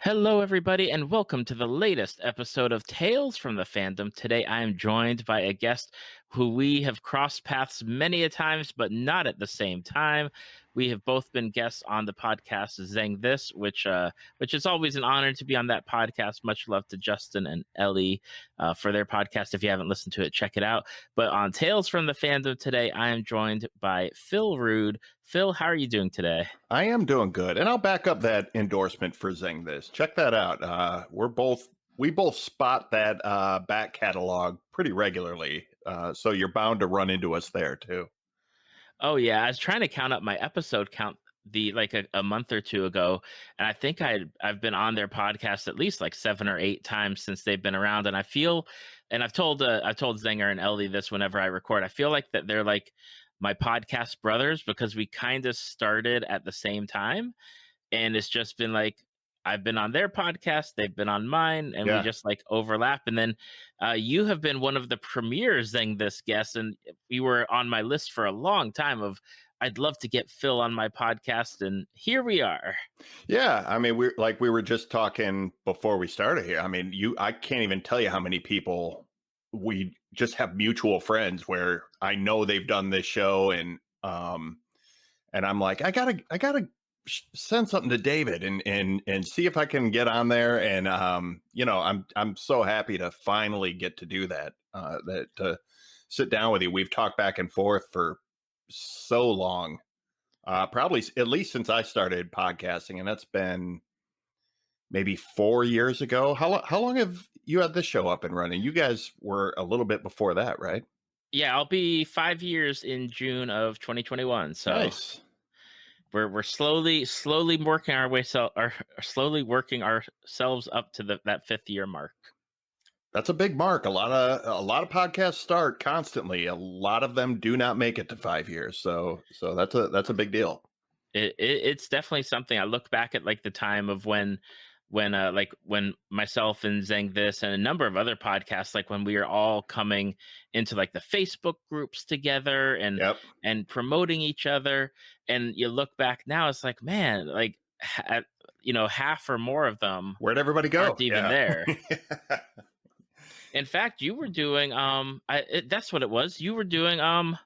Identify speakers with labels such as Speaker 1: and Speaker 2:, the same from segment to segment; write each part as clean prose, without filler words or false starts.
Speaker 1: Hello, everybody, and welcome to the latest episode of Tales from the Fandom. Today, I am joined by a guest who we have crossed paths many a times, but not at the same time. We have both been guests on the podcast Zeng This, which is always an honor to be on that podcast. Much love to Justin and Ellie for their podcast. If you haven't listened to it, check it out. But on Tales from the Fandom today, I am joined by Phil Rood. Phil, how are you doing today?
Speaker 2: I am doing good, and I'll back up that endorsement for Zeng This. Check that out. We both spot that back catalog pretty regularly, so you're bound to run into us there too.
Speaker 1: Oh yeah, I was trying to count up my episode count a month or two ago, and I think I've been on their podcast at least like 7 or 8 times since they've been around, and I feel, and I've told Zenger and Ellie this whenever I record. I feel like that they're like my podcast brothers because we kind of started at the same time, and it's just been like I've been on their podcast, they've been on mine, and we just like overlap. And then you have been one of the premier Zeng This guests, and you were on my list for a long time of I'd love to get Phil on my podcast, and here we are.
Speaker 2: Yeah, I mean, we were just talking before we started here. I mean, I can't even tell you how many people we just have mutual friends where I know they've done this show, and I'm like, I gotta send something to David and see if I can get on there. And I'm so happy to finally get to do that. To sit down with you. We've talked back and forth for so long, probably at least since I started podcasting, and that's been maybe 4 years ago. How long have you had this show up and running? You guys were a little bit before that, right?
Speaker 1: Yeah, I'll be 5 years in June of 2021. So
Speaker 2: nice.
Speaker 1: We're slowly working our way, slowly working ourselves up to that 5th year mark.
Speaker 2: That's a big mark. A lot of podcasts start constantly. A lot of them do not make it to 5 years. So that's a big deal.
Speaker 1: It's definitely something. I look back at like the time of when myself and Zeng This and a number of other podcasts, like when we were all coming into like the Facebook groups together and promoting each other. And you look back now, it's like, man, like, half or more of them.
Speaker 2: Where'd everybody go?
Speaker 1: Aren't even there. In fact, you were doing, that's what it was. You were doing, the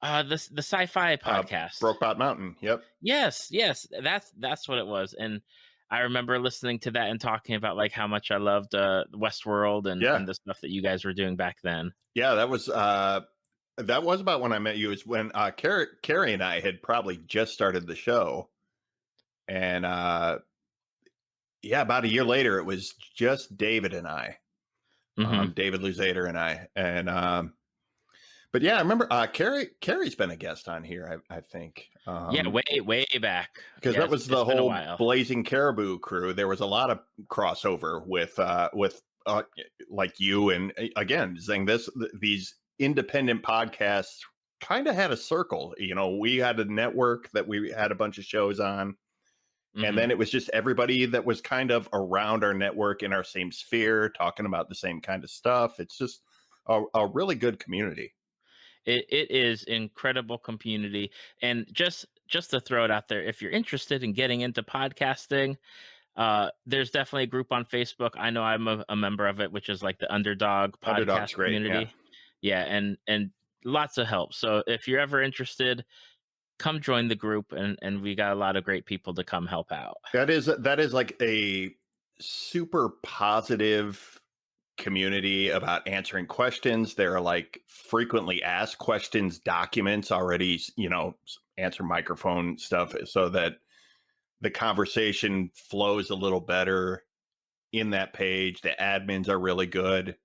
Speaker 1: sci-fi podcast.
Speaker 2: Brokeback Mountain. Yep.
Speaker 1: Yes. That's what it was. And I remember listening to that and talking about like how much I loved Westworld and the stuff that you guys were doing back then.
Speaker 2: Yeah, that was about when I met you. Is when Carrie and I had probably just started the show, and about a year later, it was just David and I, David Luzader and I, and but yeah, I remember Carrie's been a guest on here, I think.
Speaker 1: Way back.
Speaker 2: Because that was the whole Blazing Caribou crew. There was a lot of crossover with like you and again, Zeng This. These independent podcasts kind of had a circle. We had a network that we had a bunch of shows on. And then it was just everybody that was kind of around our network in our same sphere, talking about the same kind of stuff. It's just a really good community.
Speaker 1: It is incredible community. And just to throw it out there, if you're interested in getting into podcasting, there's definitely a group on Facebook. I know I'm a member of it, which is like the Underdog podcast community. Yeah, and lots of help. So if you're ever interested, come join the group, and we got a lot of great people to come help out.
Speaker 2: That is like a super positive community about answering questions. There are like frequently asked questions documents already, answer microphone stuff so that the conversation flows a little better in that page. The admins are really good,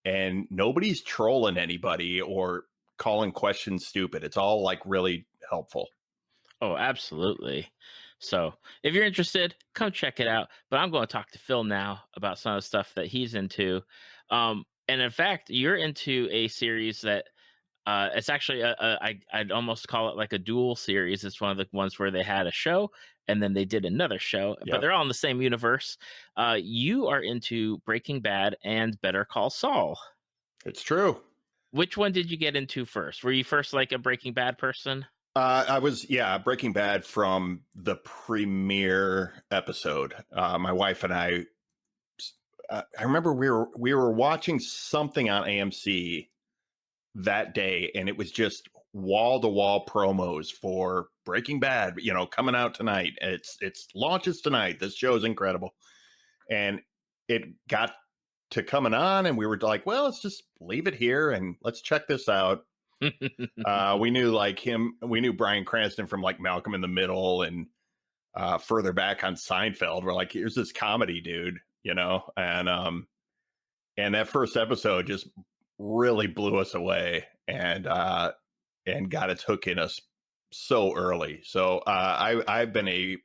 Speaker 2: and nobody's trolling anybody or calling questions stupid. It's all like really helpful.
Speaker 1: Oh, absolutely. So if you're interested, come check it out. But I'm going to talk to Phil now about some of the stuff that he's into. And in fact, you're into a series that it's actually, I'd almost call it like a dual series. It's one of the ones where they had a show and then they did another show, but they're all in the same universe. You are into Breaking Bad and Better Call Saul.
Speaker 2: It's true.
Speaker 1: Which one did you get into first? Were you first like a Breaking Bad person?
Speaker 2: I was, Breaking Bad from the premiere episode. My wife and I remember we were watching something on AMC that day, and it was just wall to wall promos for Breaking Bad. Coming out tonight. It's launches tonight. This show is incredible, and it got to coming on, and we were like, well, let's just leave it here and let's check this out. We knew we knew Bryan Cranston from like Malcolm in the Middle and further back on Seinfeld. We're like, here's this comedy dude, and that first episode just really blew us away and got its hook in us so early. So I've been a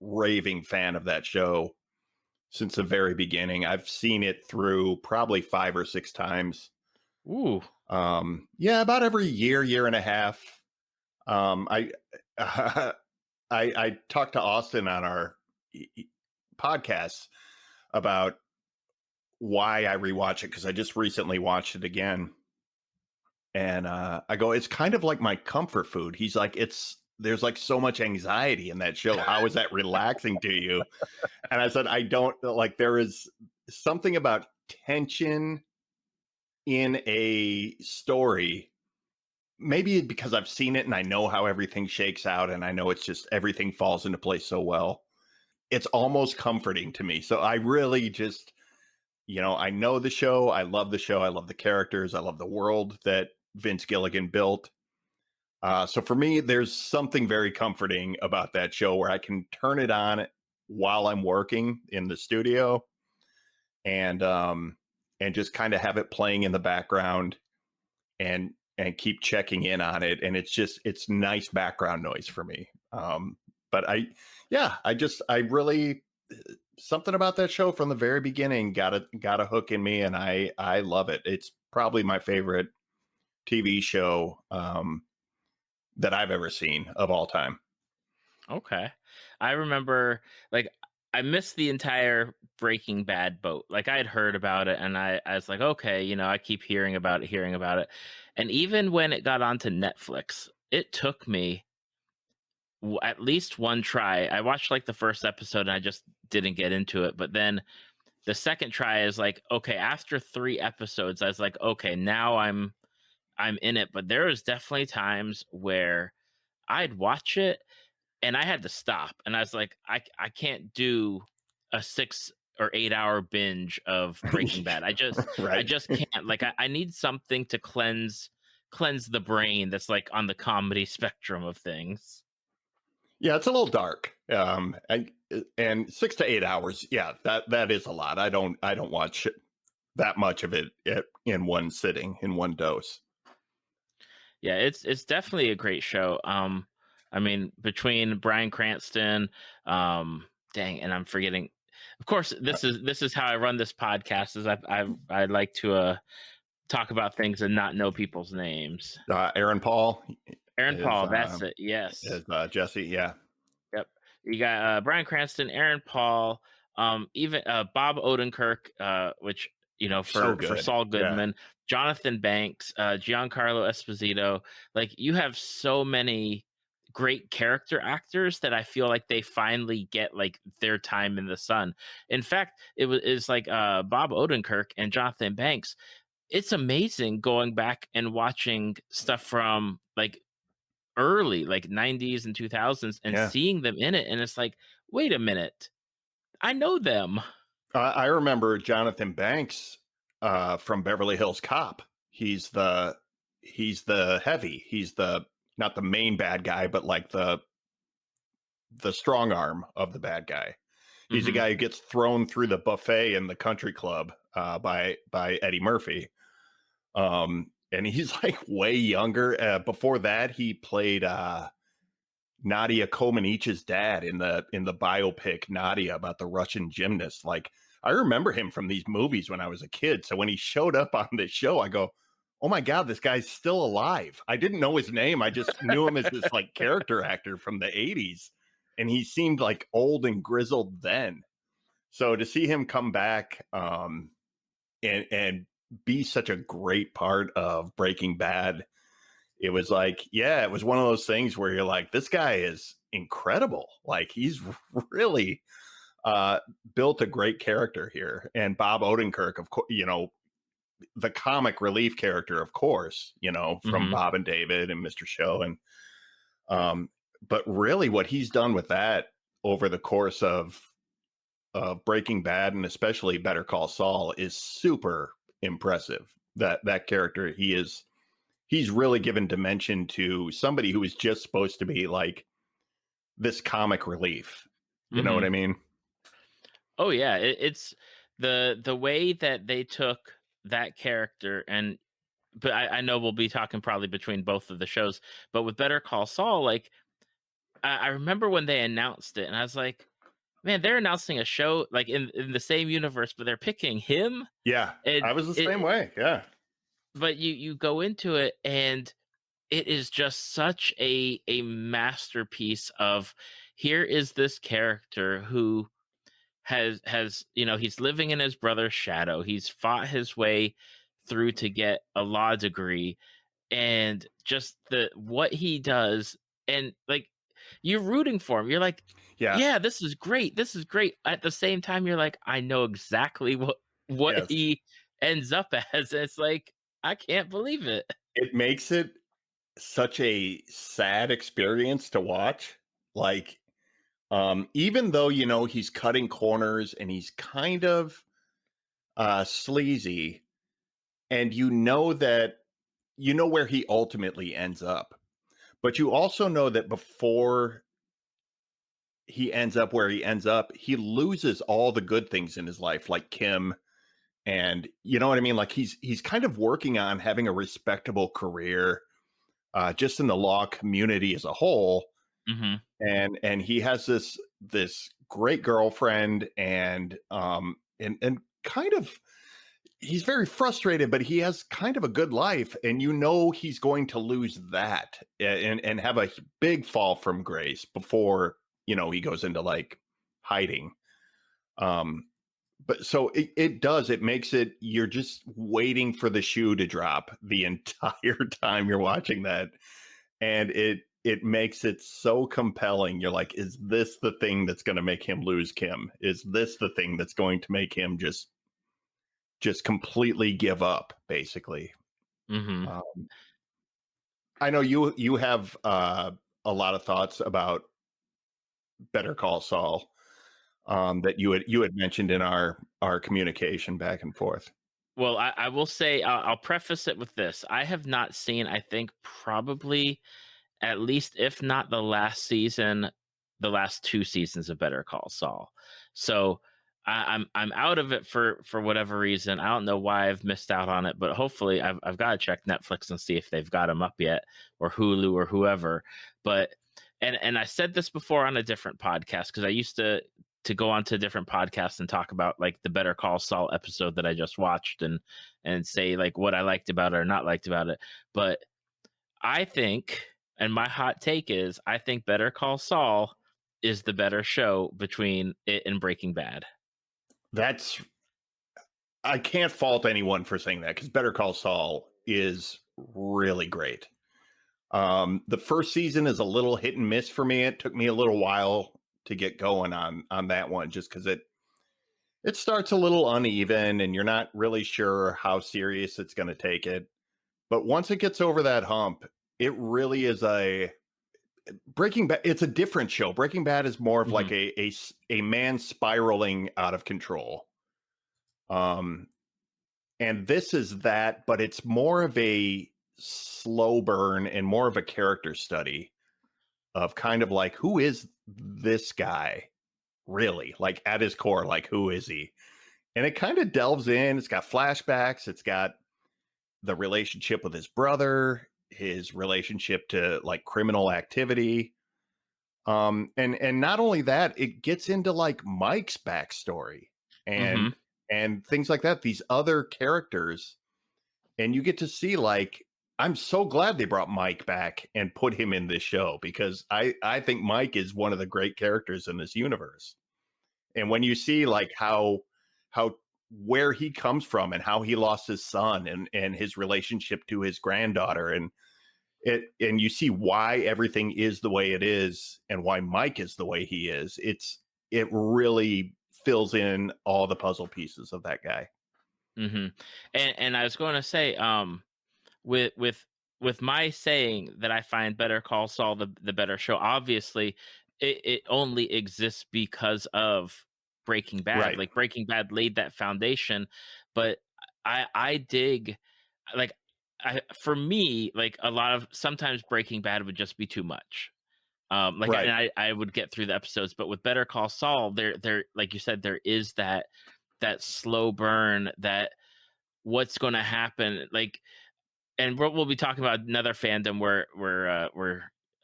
Speaker 2: raving fan of that show since the very beginning. I've seen it through probably 5 or 6 times.
Speaker 1: Ooh.
Speaker 2: About every year and a half. I I talked to Austin on our podcast about why I rewatch it, because I just recently watched it again. And I go, it's kind of like my comfort food. He's like, there's like so much anxiety in that show. How is that relaxing to you? And I said, I don't like, there is something about tension in a story, maybe because I've seen it and I know how everything shakes out, and I know it's just everything falls into place so well. It's almost comforting to me. So I really just, I know the show. I love the show. I love the characters. I love the world that Vince Gilligan built. So for me, there's something very comforting about that show where I can turn it on while I'm working in the studio and just kind of have it playing in the background and keep checking in on it. And it's nice background noise for me. But I really, something about that show from the very beginning got a hook in me, and I love it. It's probably my favorite TV show that I've ever seen of all time.
Speaker 1: Okay. I remember, like, I missed the entire Breaking Bad boat. Like, I had heard about it, and I was like, okay, I keep hearing about it. And even when it got onto Netflix, it took me at least one try. I watched like the first episode and I just didn't get into it. But then the second try is like, okay, after 3 episodes, I was like, okay, now I'm in it. But there was definitely times where I'd watch it and I had to stop, and I was like, I can't do a 6 or 8 hour binge of Breaking Bad. I
Speaker 2: Right.
Speaker 1: just can't. Like, I need something to cleanse the brain that's like on the comedy spectrum of things.
Speaker 2: Yeah, it's a little dark. And 6 to 8 hours. Yeah, that is a lot. I don't watch that much of it in one sitting, in one dose.
Speaker 1: Yeah, it's definitely a great show. I mean, between Bryan Cranston, dang, and I'm forgetting. Of course, this is how I run this podcast. Is I like to talk about things and not know people's names.
Speaker 2: Aaron Paul.
Speaker 1: Aaron Paul, that's it. Yes.
Speaker 2: Is Jesse? Yeah.
Speaker 1: Yep. You got Bryan Cranston, Aaron Paul, even Bob Odenkirk, which for Saul Goodman, Jonathan Banks, Giancarlo Esposito. Like, you have so many great character actors that I feel like they finally get like their time in the sun. In fact, it's like Bob Odenkirk and Jonathan Banks. It's amazing going back and watching stuff from like early, like 90s and 2000s, and seeing them in it, and it's like, wait a minute, I know them.
Speaker 2: I remember Jonathan Banks from Beverly Hills Cop. He's the heavy. He's not the main bad guy, but like the strong arm of the bad guy. He's the guy who gets thrown through the buffet in the country club by Eddie Murphy. And he's like way younger. Before that, he played Nadia Comaneci's dad in the biopic Nadia about the Russian gymnast. Like, I remember him from these movies when I was a kid. So when he showed up on this show, I go, oh my God, this guy's still alive. I didn't know his name. I just knew him as this like character actor from the 80s. And he seemed like old and grizzled then. So to see him come back and be such a great part of Breaking Bad it was like, yeah, it was one of those things where you're like, this guy is incredible. Like he's really built a great character here. And Bob Odenkirk, of course, the comic relief character, of course, from
Speaker 1: Mm-hmm.
Speaker 2: Bob and David and Mr. Show. And but really what he's done with that over the course of Breaking Bad and especially Better Call Saul is super impressive. That character, he's really given dimension to somebody who is just supposed to be like this comic relief. You know
Speaker 1: Mm-hmm.
Speaker 2: what I mean?
Speaker 1: Oh yeah, it's the way that they took that character, and but I know we'll be talking probably between both of the shows, but with Better Call Saul, like I remember when they announced it, and I was like, man, they're announcing a show like in the same universe, but they're picking him.
Speaker 2: Yeah,
Speaker 1: And
Speaker 2: I was the same
Speaker 1: it,
Speaker 2: way. Yeah.
Speaker 1: but you go into it, and it is just such a masterpiece of, here is this character who has he's living in his brother's shadow. He's fought his way through to get a law degree, and just the what he does, and like you're rooting for him. You're like,
Speaker 2: Yeah.
Speaker 1: yeah, this is great. This is great. At the same time, you're like, I know exactly what
Speaker 2: Yes.
Speaker 1: he ends up as. It's like, I can't believe it.
Speaker 2: It makes it such a sad experience to watch. Like, even though, he's cutting corners and he's kind of sleazy, and that where he ultimately ends up. But you also know that before he ends up where he ends up, he loses all the good things in his life, like Kim. And you know what I mean? Like he's kind of working on having a respectable career, just in the law community as a whole.
Speaker 1: Mm-hmm.
Speaker 2: And he has this great girlfriend, and kind of he's very frustrated, but he has kind of a good life, and he's going to lose that and have a big fall from grace before he goes into like hiding. But so it makes it, you're just waiting for the shoe to drop the entire time you're watching that, and it makes it so compelling. You're like, is this the thing that's going to make him lose Kim? Is this the thing that's going to make him just completely give up, basically?
Speaker 1: Mm-hmm.
Speaker 2: Um, I know you have a lot of thoughts about Better Call Saul, that you had mentioned in our communication back and forth.
Speaker 1: Well, I will say, I'll preface it with this. I have not seen, I think, probably at least, if not the last season, the last two seasons of Better Call Saul. So I'm out of it for whatever reason. I don't know why I've missed out on it, but hopefully I've got to check Netflix and see if they've got them up yet, or Hulu or whoever. But and I said this before on a different podcast, because I used to go on to different podcasts and talk about like the Better Call Saul episode that I just watched, and say like what I liked about it or not liked about it. But I think, and my hot take is, I think Better Call Saul is the better show between it and Breaking Bad.
Speaker 2: I can't fault anyone for saying that, because Better Call Saul is really great. The first season is a little hit and miss for me. It took me a little while to get going on that one, just because it starts a little uneven and you're not really sure how serious it's going to take it. But once it gets over that hump, it really is Breaking Bad. It's a different show. Breaking Bad is more of like a man spiraling out of control. And this is that, but it's more of a slow burn and more of a character study of kind of like, who is this guy really? Like at his core, like, who is he? And it kind of delves in. It's got flashbacks. It's got the relationship with his brother, his relationship to like criminal activity. And not only that, it gets into like Mike's backstory
Speaker 1: Mm-hmm.
Speaker 2: and things like that, these other characters. And you get to see, like, I'm so glad they brought Mike back and put him in this show, because I think Mike is one of the great characters in this universe. And when you see like how where he comes from and how he lost his son and his relationship to his granddaughter, and and you see why everything is the way it is and why Mike is the way he is. It really fills in all the puzzle pieces of that guy.
Speaker 1: Mm-hmm. And I was going to say, with with my saying that I find Better Call Saul the better show, obviously it only exists because of Breaking Bad.
Speaker 2: Right.
Speaker 1: Like Breaking Bad laid that foundation, but I dig, like, for me, like, a lot of sometimes Breaking Bad would just be too much. Like,
Speaker 2: Right.
Speaker 1: and I would get through the episodes, but with Better Call Saul, there, like you said, there is that slow burn, that what's going to happen, like. And we'll be talking about another fandom where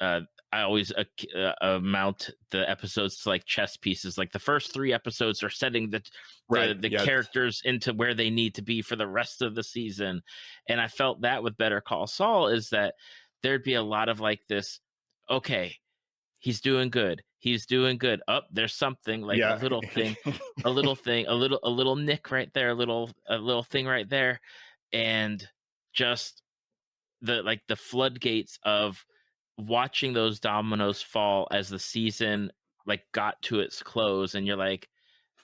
Speaker 1: I always amount the episodes to like chess pieces. Like the first 3 episodes are setting the
Speaker 2: Right. Yeah.
Speaker 1: characters into where they need to be for the rest of the season. And I felt that with Better Call Saul is that there'd be a lot of like this, okay, he's doing good. He's doing good. Up, there's something, like a
Speaker 2: Yeah.
Speaker 1: little thing, a little nick right there, a little thing right there. And just the floodgates of watching those dominoes fall as the season like got to its close, and you're like,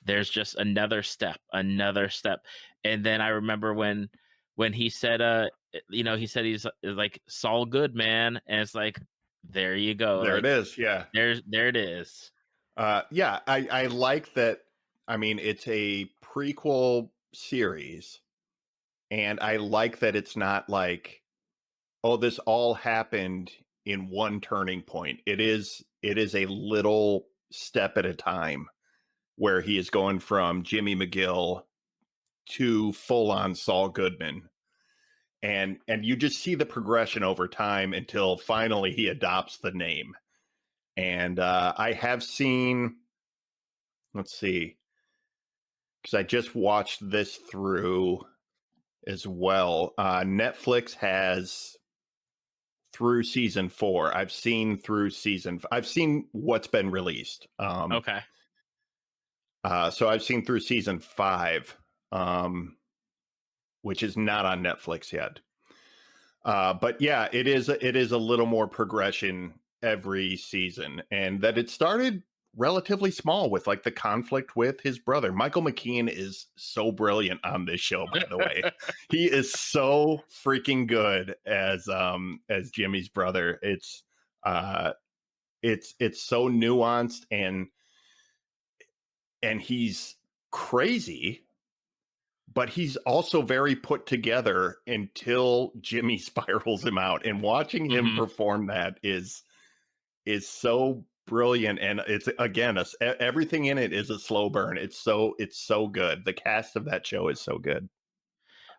Speaker 1: there's just another step. And then I remember when he said he said he's like Saul Goodman, and it's like, there you go.
Speaker 2: There
Speaker 1: Like,
Speaker 2: it is. Yeah.
Speaker 1: there it is.
Speaker 2: Yeah. I like that. I mean, it's a prequel series, and I like that it's not like, oh, this all happened in one turning point. It is a little step at a time where he is going from Jimmy McGill to full on Saul Goodman. And you just see the progression over time until finally he adopts the name. And I have seen, let's see, because I just watched this through as well. Netflix has through season 4. I've seen what's been released.
Speaker 1: Okay.
Speaker 2: So I've seen through season 5, which is not on Netflix yet. But yeah, it is a little more progression every season, and that it started relatively small with like the conflict with his brother. Michael McKean is so brilliant on this show, by the way. He is so freaking good as Jimmy's brother. It's so nuanced, and he's crazy, but he's also very put together until Jimmy spirals him out. And watching him perform that is so brilliant. And it's, again, everything in it is a slow burn. It's so good. The cast of that show is so good.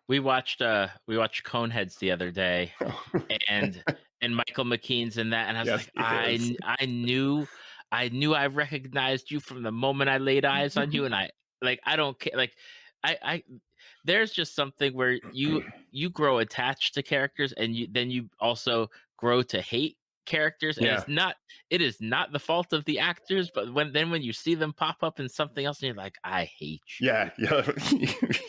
Speaker 1: We watched Coneheads the other day, and Michael McKean's in that, and I was
Speaker 2: Yes,
Speaker 1: like, I knew I recognized you from the moment I laid eyes on you, and I don't care, like, I there's just something where you grow attached to characters, and you also grow to hate characters, and it is not the fault of the actors, but when you see them pop up in something else, and you're like, I hate you.
Speaker 2: Yeah.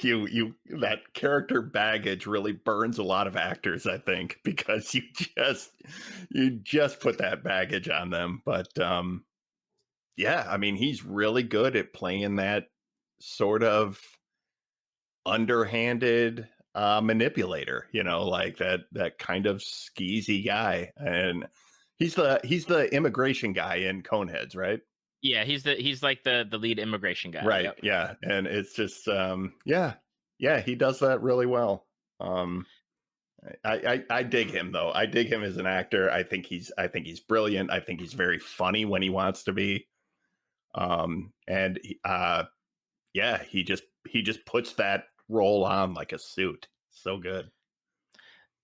Speaker 2: you that character baggage really burns a lot of actors, I think, because you just put that baggage on them. But yeah, I mean, he's really good at playing that sort of underhanded manipulator, like that kind of skeezy guy. And he's the immigration guy in Coneheads, right?
Speaker 1: Yeah, he's like the lead immigration guy.
Speaker 2: Right.
Speaker 1: Yep.
Speaker 2: Yeah. And it's just yeah, he does that really well. I dig him, though. I dig him as an actor. I think he's brilliant. I think he's very funny when he wants to be. And yeah, he just puts that role on like a suit. So good.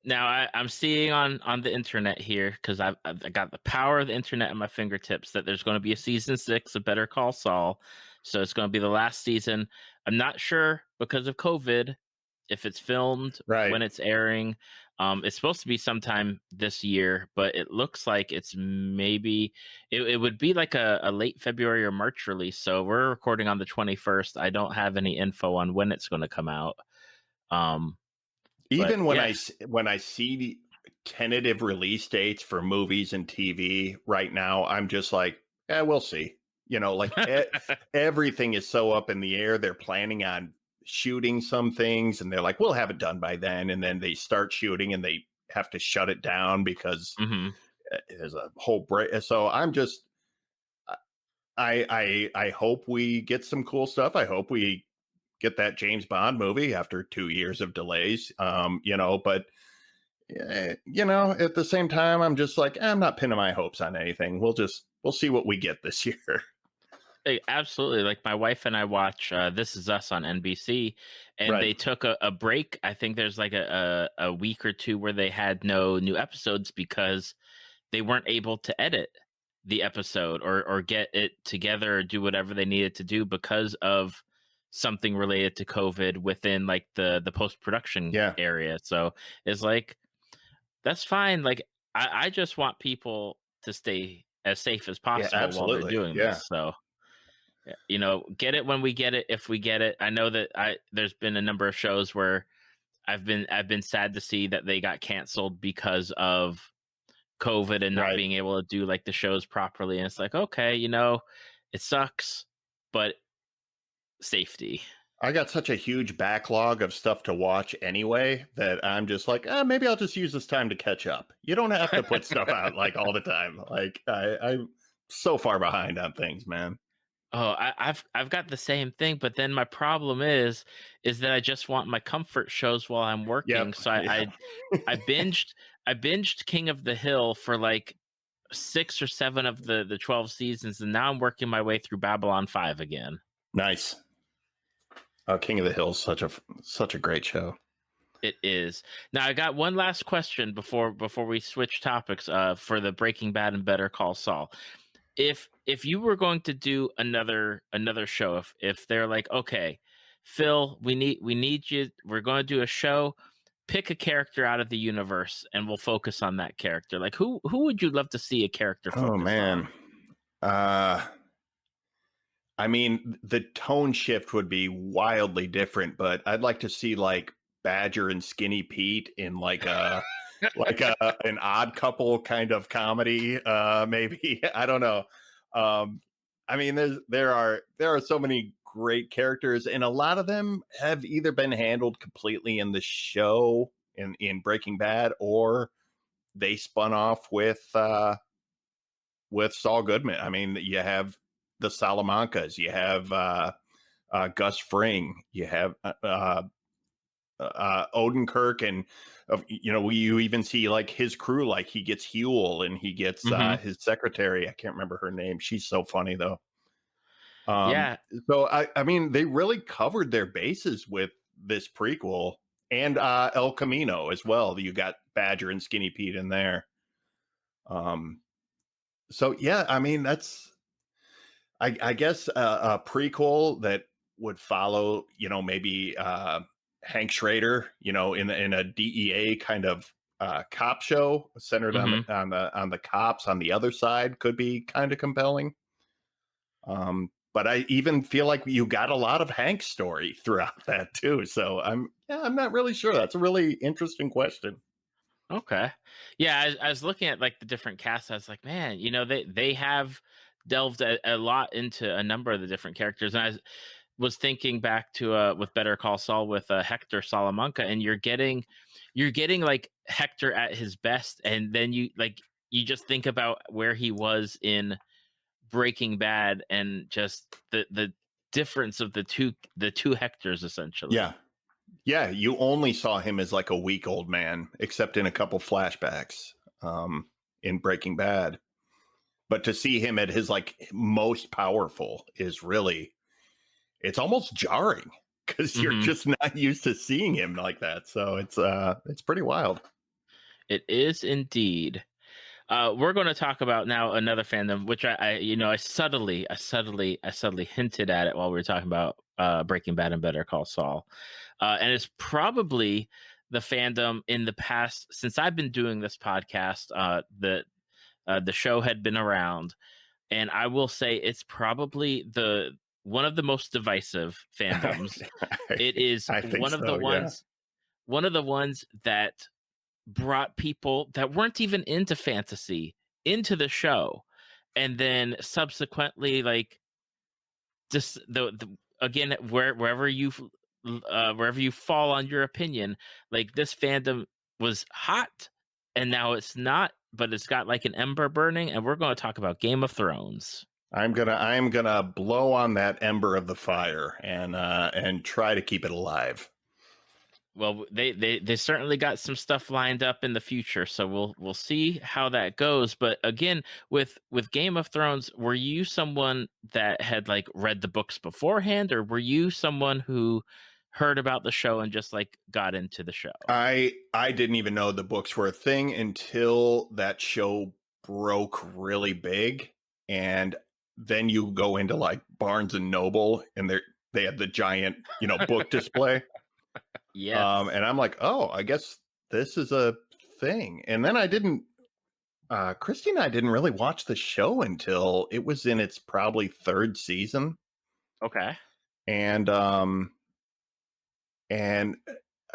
Speaker 1: Now I'm seeing on the internet here, because I've got the power of the internet at my fingertips, that there's going to be a season 6 of Better Call Saul. So it's going to be the last season. I'm not sure, because of COVID, if it's filmed,
Speaker 2: Right.
Speaker 1: when it's airing. It's supposed to be sometime this year, but it looks like it's maybe it would be like a late February or March release. So we're recording on the 21st. I don't have any info on when it's going to come out.
Speaker 2: Even when
Speaker 1: yeah.
Speaker 2: I see tentative release dates for movies and TV right now, I'm just like, we'll see. Like everything is so up in the air. They're planning on shooting some things and they're like, we'll have it done by then. And then they start shooting and they have to shut it down because
Speaker 1: Hmm.
Speaker 2: there's a whole break. So I'm just, I hope we get some cool stuff. I hope we get that James Bond movie after 2 years of delays. But at the same time, I'm just like, I'm not pinning my hopes on anything. We'll see what we get this year.
Speaker 1: Absolutely. Like my wife and I watch This Is Us on NBC, and
Speaker 2: Right.
Speaker 1: they took a break. I think there's like a week or two where they had no new episodes because they weren't able to edit the episode or get it together or do whatever they needed to do because of something related to COVID within like the post-production
Speaker 2: Yeah.
Speaker 1: area. So it's like, that's fine. Like I just want people to stay as safe as
Speaker 2: Yeah,
Speaker 1: possible while they're
Speaker 2: absolutely.
Speaker 1: doing
Speaker 2: Yeah.
Speaker 1: this. So get it when we get it, if we get it. I know that there's been a number of shows where I've been sad to see that they got canceled because of COVID and not
Speaker 2: Right.
Speaker 1: being able to do like the shows properly. And it's like, okay, it sucks, but safety.
Speaker 2: I got such a huge backlog of stuff to watch anyway that I'm just like, maybe I'll just use this time to catch up. You don't have to put stuff out like all the time. Like I'm so far behind on things, man.
Speaker 1: Oh, I've got the same thing, but then my problem is that I just want my comfort shows while I'm working.
Speaker 2: Yep.
Speaker 1: So
Speaker 2: Yeah.
Speaker 1: I binged King of the Hill for like 6 or 7 of the 12 seasons, and now I'm working my way through Babylon 5 again.
Speaker 2: Nice. Oh, King of the Hill, such a great show.
Speaker 1: It is. Now I got one last question before we switch topics for the Breaking Bad and Better Call Saul. If you were going to do another show, if they're like, okay, Phil, we need you, we're going to do a show, pick a character out of the universe and we'll focus on that character. Like who would you love to see a character focus
Speaker 2: Oh man.
Speaker 1: on?
Speaker 2: I mean, the tone shift would be wildly different, but I'd like to see like Badger and Skinny Pete in like an odd couple kind of comedy. Maybe I don't know. I mean, there are so many great characters, and a lot of them have either been handled completely in the show in Breaking Bad, or they spun off with Saul Goodman. I mean, you have the Salamancas, you have Gus Fring, you have Odenkirk, and you even see like his crew, like he gets Huel and he gets his secretary. I can't remember her name. She's so funny though.
Speaker 1: Yeah.
Speaker 2: So I mean, they really covered their bases with this prequel, and El Camino as well. You got Badger and Skinny Pete in there. So yeah, I mean, that's I guess a prequel that would follow, maybe Hank Schrader, in a DEA kind of cop show centered on the cops on the other side could be kind of compelling. But I even feel like you got a lot of Hank's story throughout that too. So I'm not really sure. That's a really interesting question.
Speaker 1: Okay. Yeah, I was looking at like the different casts. I was like, man, they have delved a lot into a number of the different characters. And I was thinking back to with Better Call Saul with Hector Salamanca, and you're getting like Hector at his best, and then you just think about where he was in Breaking Bad and just the difference of the two Hectors essentially.
Speaker 2: Yeah. Yeah, you only saw him as like a weak old man, except in a couple flashbacks in Breaking Bad. But to see him at his like most powerful is really, it's almost jarring because you're just not used to seeing him like that. So it's pretty wild.
Speaker 1: It is indeed. We're going to talk about now another fandom, which I subtly hinted at it while we were talking about Breaking Bad and Better Call Saul. And it's probably the fandom in the past, since I've been doing this podcast, the show had been around, and I will say it's probably one of the most divisive fandoms. It is one of the ones that brought people that weren't even into fantasy into the show, and then subsequently, like, just the again, wherever you fall on your opinion, like, this fandom was hot and now it's not, but it's got like an ember burning, and we're going to talk about Game of Thrones.
Speaker 2: I'm gonna blow on that ember of the fire and try to keep it alive.
Speaker 1: Well, they certainly got some stuff lined up in the future, so we'll see how that goes. But again, with Game of Thrones, were you someone that had like read the books beforehand, or were you someone who heard about the show and just like got into the show?
Speaker 2: I didn't even know the books were a thing until that show broke really big, and then you go into like Barnes and Noble, and they had the giant book display.
Speaker 1: Yes.
Speaker 2: And I'm like, oh, I guess this is a thing. And then Christy and I didn't really watch the show until it was in its probably third season.
Speaker 1: Okay.
Speaker 2: And I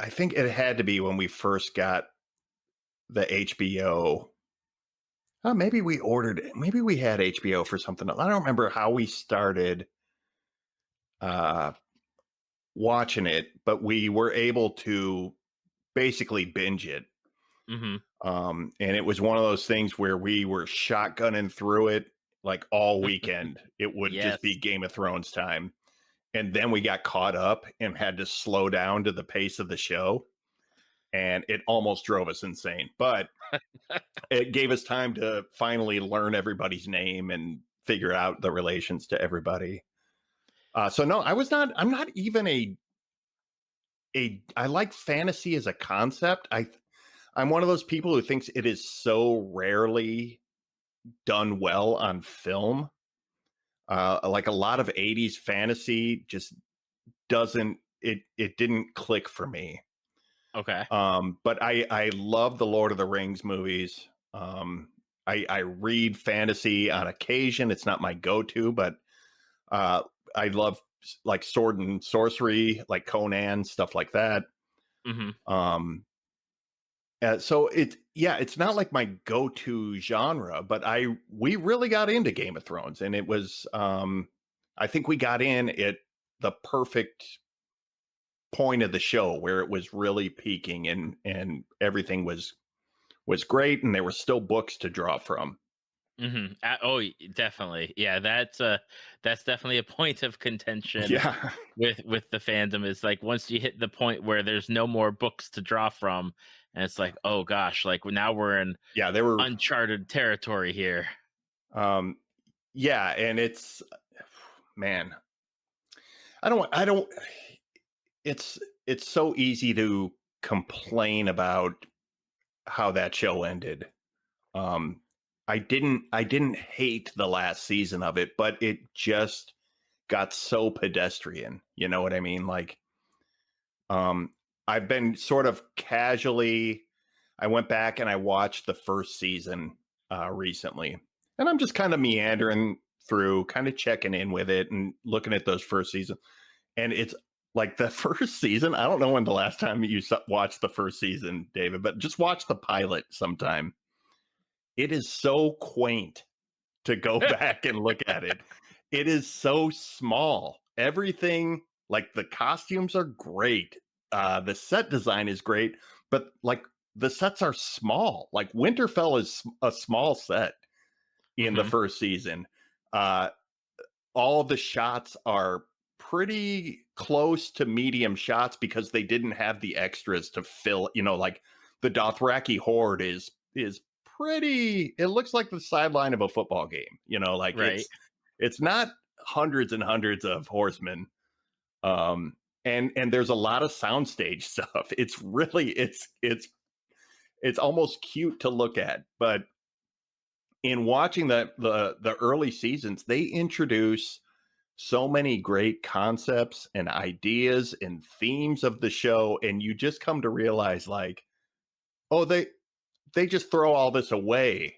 Speaker 2: think it had to be when we first got the HBO. Oh, maybe we had HBO for something else. I don't remember how we started watching it, but we were able to basically binge it.
Speaker 1: Mm-hmm.
Speaker 2: And it was one of those things where we were shotgunning through it like all weekend. It would just be Game of Thrones time. And then we got caught up and had to slow down to the pace of the show. And it almost drove us insane. But it gave us time to finally learn everybody's name and figure out the relations to everybody. So no, I'm not even I like fantasy as a concept. I'm one of those people who thinks it is so rarely done well on film. Like a lot of 80s fantasy just didn't click for me.
Speaker 1: Okay.
Speaker 2: But I love the Lord of the Rings movies. I read fantasy on occasion. It's not my go-to, but I love like sword and sorcery, like Conan, stuff like that.
Speaker 1: Mm-hmm.
Speaker 2: So it's not like my go-to genre, but we really got into Game of Thrones, and it was I think we got in at the perfect point of the show where it was really peaking and everything was great, and there were still books to draw from.
Speaker 1: Mm-hmm. Definitely. Yeah, that's definitely a point of contention.
Speaker 2: Yeah.
Speaker 1: With the fandom is like once you hit the point where there's no more books to draw from, and it's like, oh gosh, like now we're in
Speaker 2: They were
Speaker 1: uncharted territory here.
Speaker 2: Yeah, and it's man, I don't it's so easy to complain about how that show ended. I didn't hate the last season of it, but it just got so pedestrian. You know what I mean? Like, I've been sort of casually. I went back and I watched the first season recently, and I'm just kind of meandering through, kind of checking in with it and looking at those first season. And it's like the first season. I don't know when the last time you watched the first season, David, but just watch the pilot sometime. It is so quaint to go back and look at it. It is so small. Everything, like the costumes are great. The set design is great, but like the sets are small. Like Winterfell is a small set in the first season. All the shots are pretty close to medium shots because they didn't have the extras to fill, like the Dothraki horde is pretty, it looks like the sideline of a football game, like
Speaker 1: Right.
Speaker 2: it's not hundreds and hundreds of horsemen. And there's a lot of soundstage stuff. It's really, it's almost cute to look at. But in watching the early seasons, they introduce so many great concepts and ideas and themes of the show, and you just come to realize, like, oh, they just throw all this away.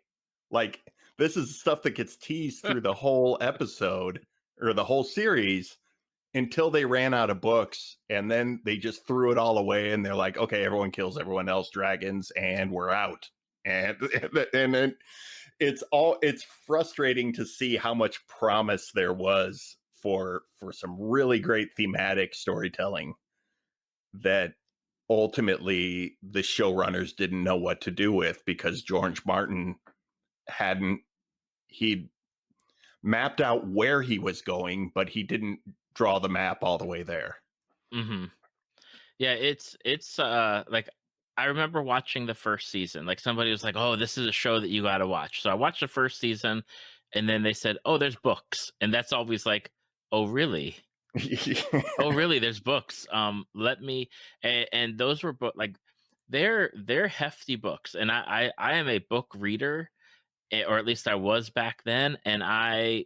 Speaker 2: Like, this is stuff that gets teased through the whole episode or the whole series, until they ran out of books, and then they just threw it all away, and they're like, okay, everyone kills everyone else, dragons, and we're out. And then it's frustrating to see how much promise there was for some really great thematic storytelling that ultimately the showrunners didn't know what to do with, because George Martin he'd mapped out where he was going, but he didn't draw the map all the way there.
Speaker 1: Mm-hmm. Yeah, it's like I remember watching the first season. Like somebody was like, "Oh, this is a show that you got to watch." So I watched the first season, and then they said, "Oh, there's books," and that's always like, "Oh, really? Oh, really? There's books." Let me, and those were like they're hefty books, and I am a book reader, or at least I was back then, and I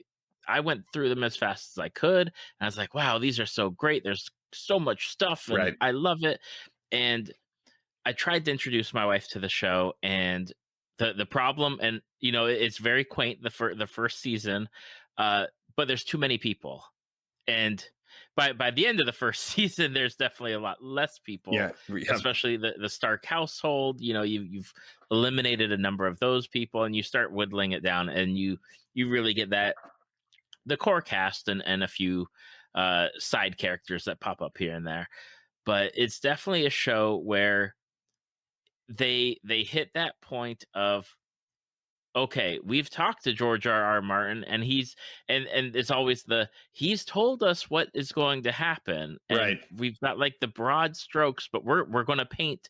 Speaker 1: went through them as fast as I could, and I was like, "Wow, these are so great! There's so much stuff, and
Speaker 2: Right.
Speaker 1: I love it." And I tried to introduce my wife to the show, and the problem, and it's very quaint the first season, but there's too many people, and by the end of the first season, there's definitely a lot less people,
Speaker 2: Yeah. Yeah.
Speaker 1: especially the Stark household. You've eliminated a number of those people, and you start whittling it down, and you really get the core cast and a few side characters that pop up here and there. But it's definitely a show where they hit that point of, okay, we've talked to George R. Martin, and and it's always he's told us what is going to happen, and
Speaker 2: Right.
Speaker 1: we've got like the broad strokes, but we're going to paint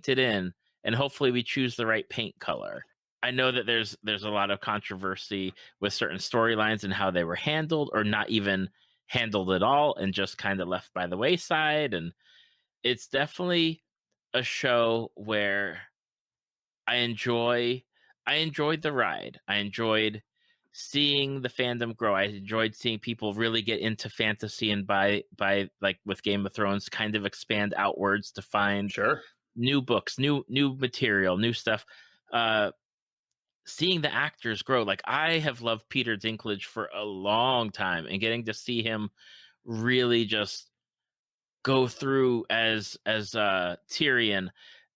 Speaker 1: it in, and hopefully we choose the right paint color. I know that there's a lot of controversy with certain storylines and how they were handled, or not even handled at all, and just kind of left by the wayside. And it's definitely a show where I enjoyed the ride. I enjoyed seeing the fandom grow. I enjoyed seeing people really get into fantasy, and by like with Game of Thrones, kind of expand outwards to find
Speaker 2: Sure.
Speaker 1: new books, new material, new stuff. Seeing the actors grow. Like, I have loved Peter Dinklage for a long time, and getting to see him really just go through as Tyrion,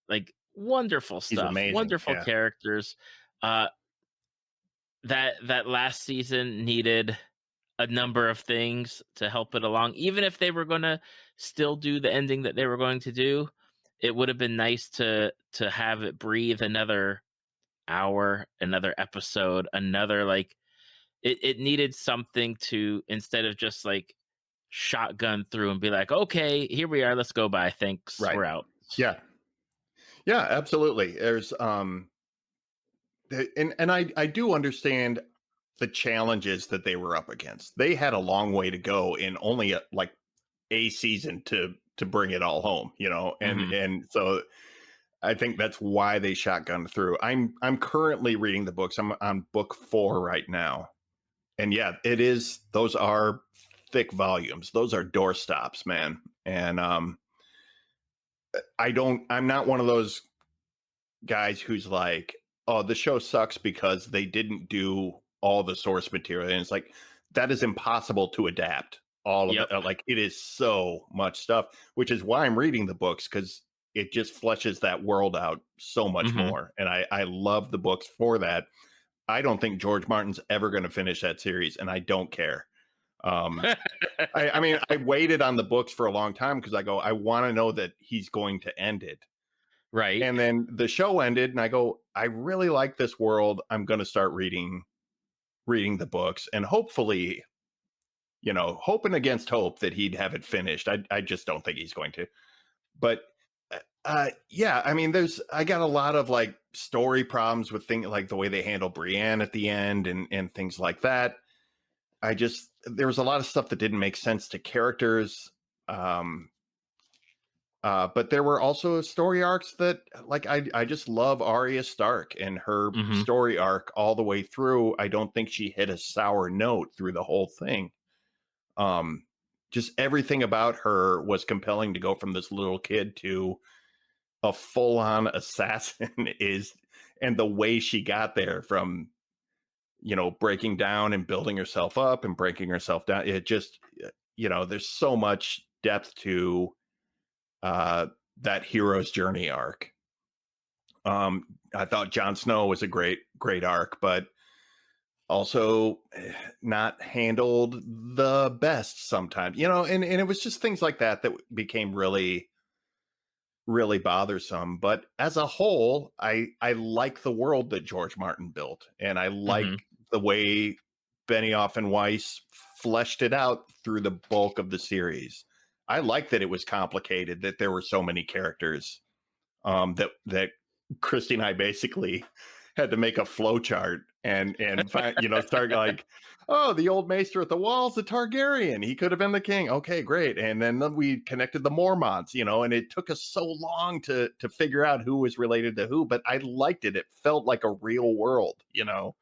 Speaker 1: like, wonderful
Speaker 2: He's
Speaker 1: stuff,
Speaker 2: amazing.
Speaker 1: wonderful
Speaker 2: Yeah.
Speaker 1: characters. Uh, that last season needed a number of things to help it along. Even if they were going to still do the ending that they were going to do, it would have been nice to have it breathe another hour, another episode, another, like, it needed something to, instead of just like shotgun through and be like, okay, here we are, let's go by, thanks,
Speaker 2: Right.
Speaker 1: we're out.
Speaker 2: Yeah. Yeah, absolutely. There's and I do understand the challenges that they were up against. They had a long way to go in only like a season to bring it all home,
Speaker 1: Mhm.
Speaker 2: and so I think that's why they shotgunned through. I'm currently reading the books. I'm on book 4 right now. And yeah, those are thick volumes. Those are doorstops, man. And I'm not one of those guys who's like, oh, the show sucks because they didn't do all the source material. And it's like, that is impossible to adapt all of
Speaker 1: Yep.
Speaker 2: it. Like, it is so much stuff, which is why I'm reading the books, because it just fleshes that world out so much
Speaker 1: Mhm.
Speaker 2: more. And I love the books for that. I don't think George Martin's ever going to finish that series, and I don't care. Um, I mean, I waited on the books for a long time because I want to know that he's going to end it.
Speaker 1: Right.
Speaker 2: And then the show ended, and I go, I really like this world. I'm going to start reading the books, and hopefully, hoping against hope that he'd have it finished. I just don't think he's going to. But yeah, I mean, I got a lot of like story problems with things like the way they handle Brienne at the end and things like that. There was a lot of stuff that didn't make sense to characters. But there were also story arcs that, like, I just love Arya Stark and her
Speaker 1: Mhm.
Speaker 2: story arc all the way through. I don't think she hit a sour note through the whole thing. Just everything about her was compelling to go from this little kid to a full-on assassin and the way she got there from, breaking down and building herself up and breaking herself down. there's so much depth to that hero's journey arc. I thought Jon Snow was a great arc, but also not handled the best sometimes, and it was just things like that became really, really bothersome. But as a whole, I like the world that George Martin built, and I like the way Benioff and Weiss fleshed it out through the bulk of the series. I like that it was complicated, that there were so many characters, that Christy and I basically had to make a flow chart and start like, oh, the old maester at the wall's a Targaryen. He could have been the king. Okay, great. And then we connected the Mormonts, and it took us so long to figure out who was related to who, but I liked it. It felt like a real world, and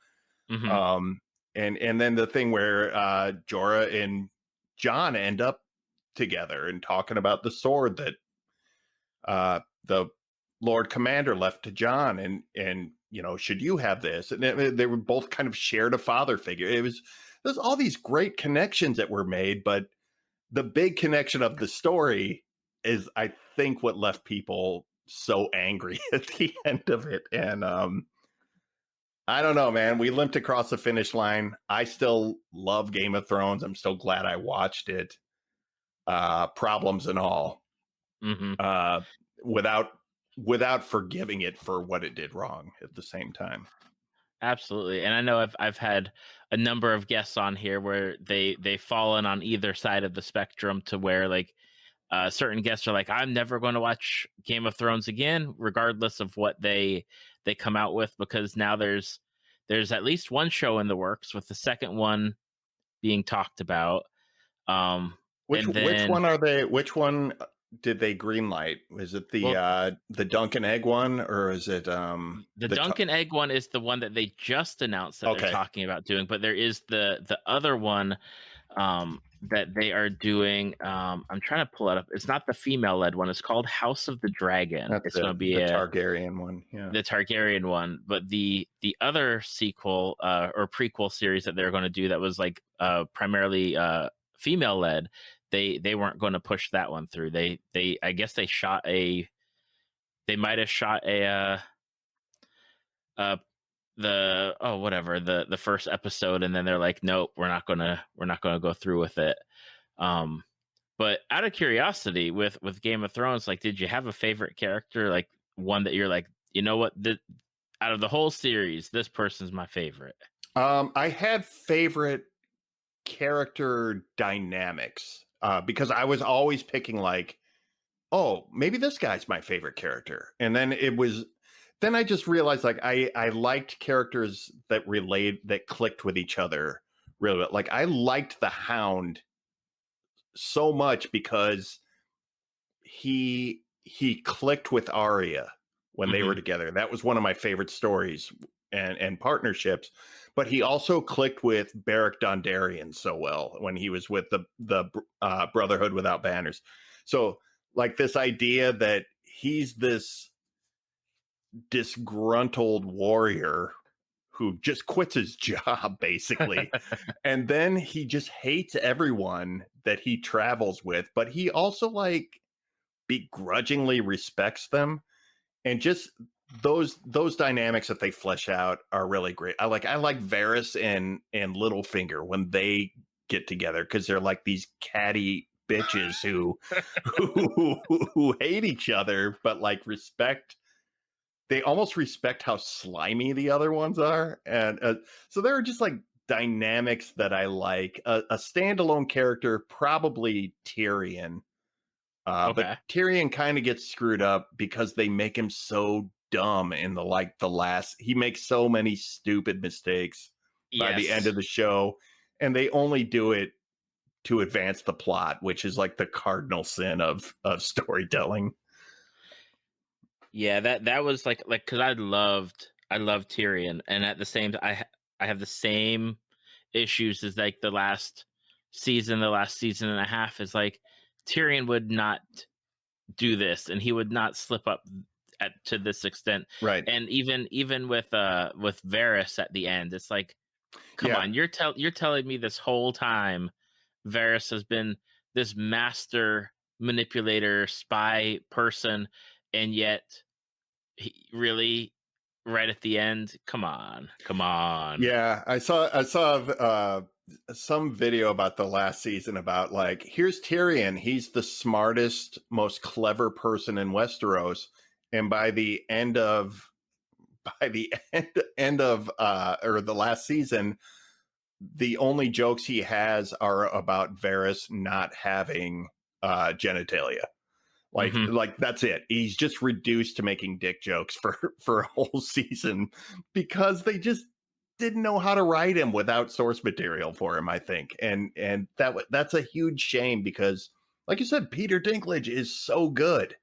Speaker 2: then the thing where Jorah and Jon end up together and talking about the sword that the Lord Commander left to Jon, and should you have this? And they were both kind of shared a father figure. There's all these great connections that were made, but the big connection of the story is, I think, what left people so angry at the end of it. And I don't know, man. We limped across the finish line. I still love Game of Thrones. I'm still glad I watched it. Problems and all. Without forgiving it for what it did wrong at the same time.
Speaker 1: Absolutely. And I know I've had a number of guests on here where they've fallen on either side of the spectrum, to where like certain guests are like, I'm never going to watch Game of Thrones again, regardless of what they come out with, because now there's at least one show in the works, with the second one being talked about.
Speaker 2: Which one are they? Which one did they greenlight? Is it the Dunk and Egg one, or is it
Speaker 1: the Dunk and Egg one is the one that they just announced that they're talking about doing, but there is the other one that they are doing. I'm trying to pull it up. It's not the female-led one. It's called House of the Dragon. It's going to be
Speaker 2: the Targaryen one. Yeah,
Speaker 1: the Targaryen one. But the other sequel or prequel series that they're going to do, that was like primarily female-led, they weren't going to push that one through. They I guess they might have shot the first episode, and then they're like, nope, we're not gonna go through with it. But out of curiosity, with Game of Thrones, like, did you have a favorite character, like one that you're like, you know what, out of the whole series, this person's my favorite?
Speaker 2: I had favorite character dynamics. Because I was always picking like, oh, maybe this guy's my favorite character. And then I just realized like I liked characters that clicked with each other really well. Like I liked the Hound so much because he clicked with Arya when they were together. That was one of my favorite stories and partnerships. But he also clicked with Beric Dondarrion so well when he was with the Brotherhood Without Banners. So like this idea that he's this disgruntled warrior who just quits his job basically, and then he just hates everyone that he travels with, but he also like begrudgingly respects them, and just those dynamics that they flesh out are really great. I like Varys and Littlefinger when they get together, because they're like these catty bitches who hate each other, but like they almost respect how slimy the other ones are. And so there are just like dynamics that I like. A standalone character, probably Tyrion. But Tyrion kind of gets screwed up because they make him so dumb in the last. He makes so many stupid mistakes by the end of the show, and they only do it to advance the plot, which is like the cardinal sin of storytelling.
Speaker 1: Yeah, that was like because I loved Tyrion, and at the same time I have the same issues as like the last season and a half, is like Tyrion would not do this, and he would not slip up to this extent,
Speaker 2: right?
Speaker 1: And even with Varys at the end, it's like, come on, you're telling me this whole time Varys has been this master manipulator, spy person, and yet he really right at the end, come on, come on.
Speaker 2: Yeah, I saw some video about the last season about like, here's Tyrion, he's the smartest, most clever person in Westeros, and by the end of or the last season, the only jokes he has are about Varys not having genitalia.
Speaker 1: Mhm.
Speaker 2: Like that's it. He's just reduced to making dick jokes for a whole season because they just didn't know how to write him without source material for him, I think. And that's a huge shame because like you said, Peter Dinklage is so good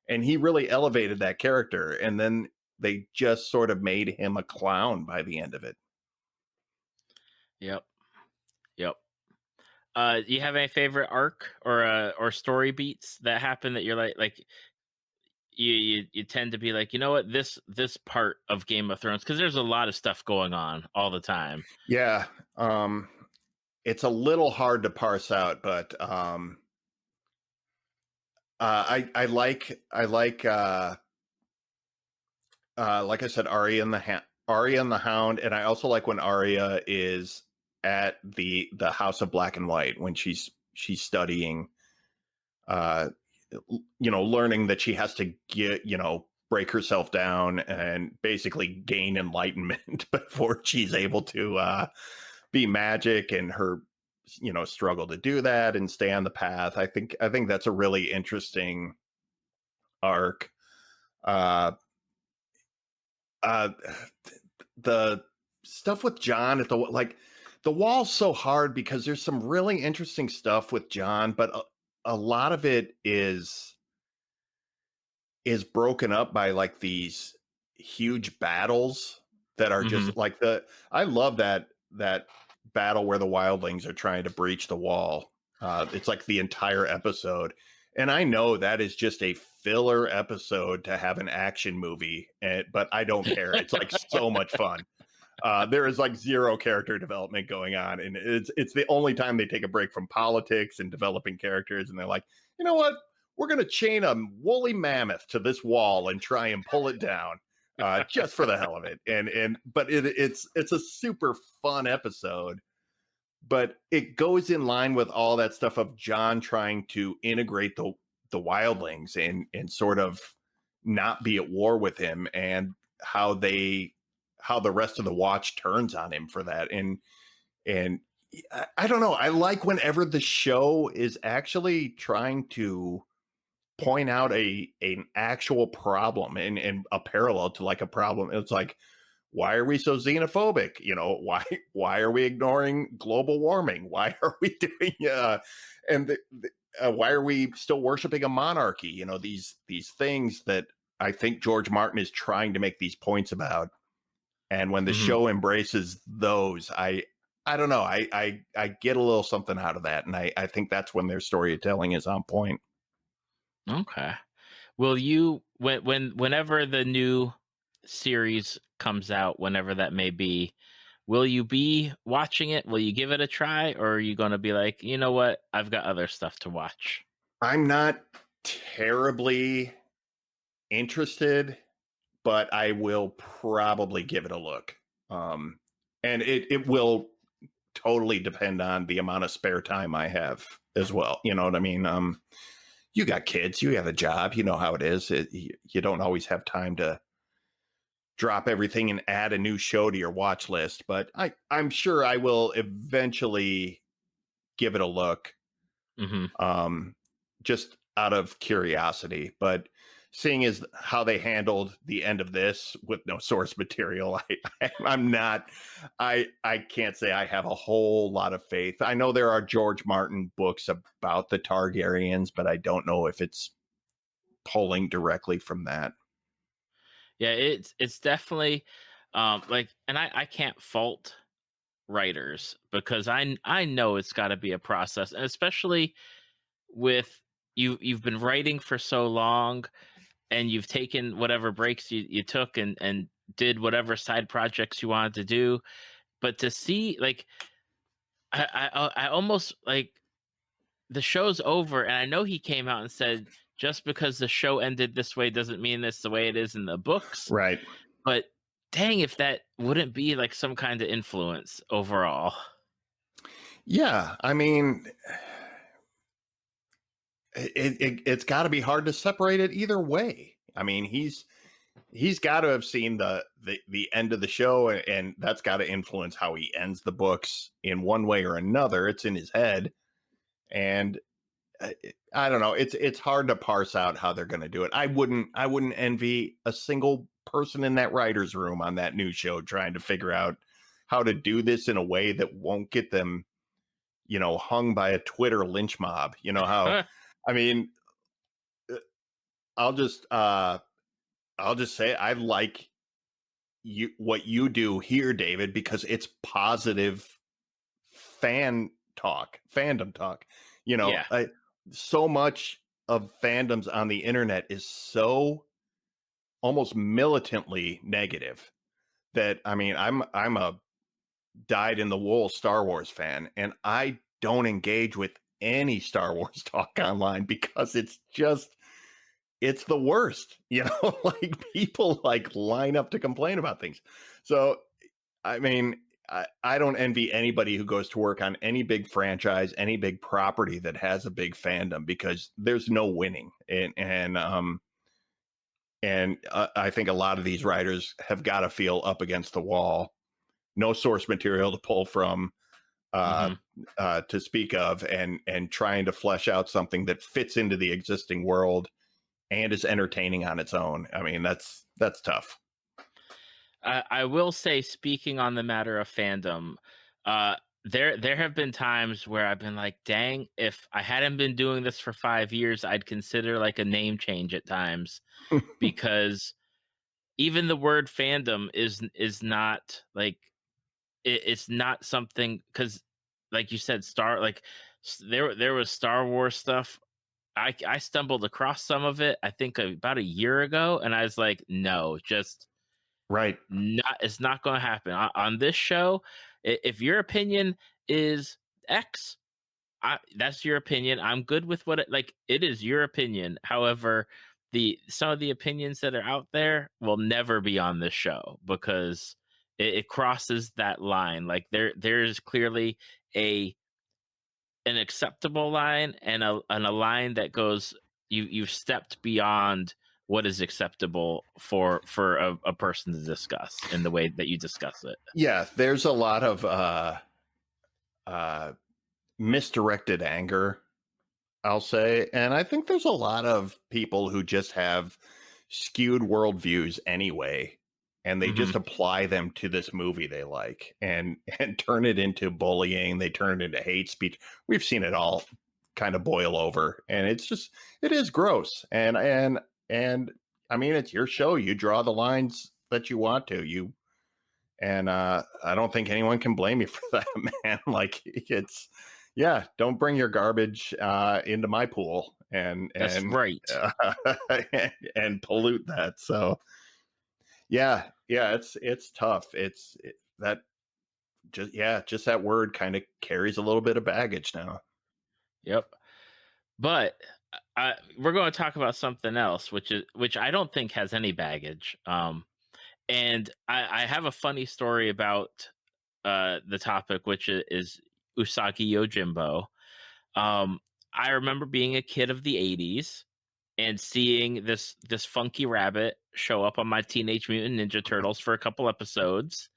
Speaker 2: and he really elevated that character, and then they just sort of made him a clown by the end of it.
Speaker 1: Yep. Yep. Do you have any favorite arc or story beats that happen that you're like you tend to be like, you know what, this part of Game of Thrones, because there's a lot of stuff going on all the time.
Speaker 2: Yeah. It's a little hard to parse out, but I like I said, Arya and the Hound, and I also like when Arya is at the House of Black and White when she's studying, uh, learning that she has to break herself down and basically gain enlightenment before she's able to be magic, and her struggle to do that and stay on the path. I think that's a really interesting arc. Uh, uh, the stuff with John at the wall's so hard because there's some really interesting stuff with John, but a lot of it is broken up by like these huge battles that are
Speaker 1: Mhm.
Speaker 2: just like I love that battle where the wildlings are trying to breach the wall. It's like the entire episode. And I know that is just a filler episode to have an action movie, but I don't care. It's like so much fun. There is like zero character development going on, and it's the only time they take a break from politics and developing characters, and they're like, you know what? We're going to chain a woolly mammoth to this wall and try and pull it down, just for the hell of it. But it's a super fun episode, but it goes in line with all that stuff of John trying to integrate the wildlings and sort of not be at war with him, and how the rest of the watch turns on him for that. And I don't know. I like whenever the show is actually trying to point out an actual problem and a parallel to like a problem. It's like, why are we so xenophobic? Why are we ignoring global warming? Why are we doing why are we still worshiping a monarchy? These things that I think George Martin is trying to make these points about. And when the
Speaker 1: Mhm.
Speaker 2: show embraces those, I don't know, I get a little something out of that, and I think that's when their storytelling is on point.
Speaker 1: Okay. Will you whenever the new series comes out, whenever that may be, will you be watching it? Will you give it a try, or are you going to be like, you know what, I've got other stuff to watch?
Speaker 2: I'm not terribly interested, but I will probably give it a look. And it will totally depend on the amount of spare time I have as well. You know what I mean? You got kids, you have a job, you know how it is. You don't always have time to drop everything and add a new show to your watch list, but I'm sure I will eventually give it a look,
Speaker 1: Hmm.
Speaker 2: um, just out of curiosity. But seeing as how they handled the end of this with no source material, I'm not, I can't say I have a whole lot of faith. I know there are George Martin books about the Targaryens, but I don't know if it's pulling directly from that.
Speaker 1: Yeah, it's definitely like, and I can't fault writers because I know it's got to be a process, and especially with you've been writing for so long, and you've taken whatever breaks you took, and did whatever side projects you wanted to do, but to see like I almost like the show's over, and I know he came out and said just because the show ended this way doesn't mean it's the way it is in the books.
Speaker 2: Right.
Speaker 1: But dang, if that wouldn't be like some kind of influence overall.
Speaker 2: Yeah, I mean, it's got to be hard to separate it either way. I mean, he's got to have seen the end of the show, and that's got to influence how he ends the books in one way or another. It's in his head, and I don't know. It's hard to parse out how they're going to do it. I wouldn't envy a single person in that writer's room on that new show trying to figure out how to do this in a way that won't get them, hung by a Twitter lynch mob. You know how, I mean, I'll just say I like what you do here, David, because it's positive fandom talk.
Speaker 1: Yeah.
Speaker 2: So much of fandoms on the internet is so almost militantly negative that, I mean, I'm a dyed in the wool Star Wars fan, and I don't engage with any Star Wars talk online because it's the worst, like people like line up to complain about things. So, I mean, I don't envy anybody who goes to work on any big franchise, any big property that has a big fandom, because there's no winning. And I think a lot of these writers have got to feel up against the wall, no source material to pull from, to speak of, and trying to flesh out something that fits into the existing world and is entertaining on its own. I mean, that's tough.
Speaker 1: I will say, speaking on the matter of fandom, there have been times where I've been like, dang, if I hadn't been doing this for 5 years, I'd consider like a name change at times, because even the word fandom is not like it's not something, because like you said, there was Star Wars stuff. I stumbled across some of it, I think about a year ago, and I was like, no, just
Speaker 2: Right.
Speaker 1: it's not going to happen on this show. If your opinion is X, that's your opinion. I'm good with it is your opinion. However, some of the opinions that are out there will never be on this show, because it crosses that line. Like there is clearly an acceptable line, and a line that goes, you've stepped beyond what is acceptable for a person to discuss in the way that you discuss it.
Speaker 2: Yeah, there's a lot of misdirected anger, I'll say. And I think there's a lot of people who just have skewed worldviews anyway, and they just apply them to this movie they like, and turn it into bullying. They turn it into hate speech. We've seen it all kind of boil over, and it is gross. And I mean, it's your show. You draw the lines that you want to. I don't think anyone can blame you for that, man. Like, don't bring your garbage into my pool
Speaker 1: That's right.
Speaker 2: and pollute that. So it's tough. Just that word kind of carries a little bit of baggage now.
Speaker 1: Yep. But we're going to talk about something else, which I don't think has any baggage. And I have a funny story about the topic, which is Usagi Yojimbo. I remember being a kid of the 80s and seeing this funky rabbit show up on my Teenage Mutant Ninja Turtles for a couple episodes.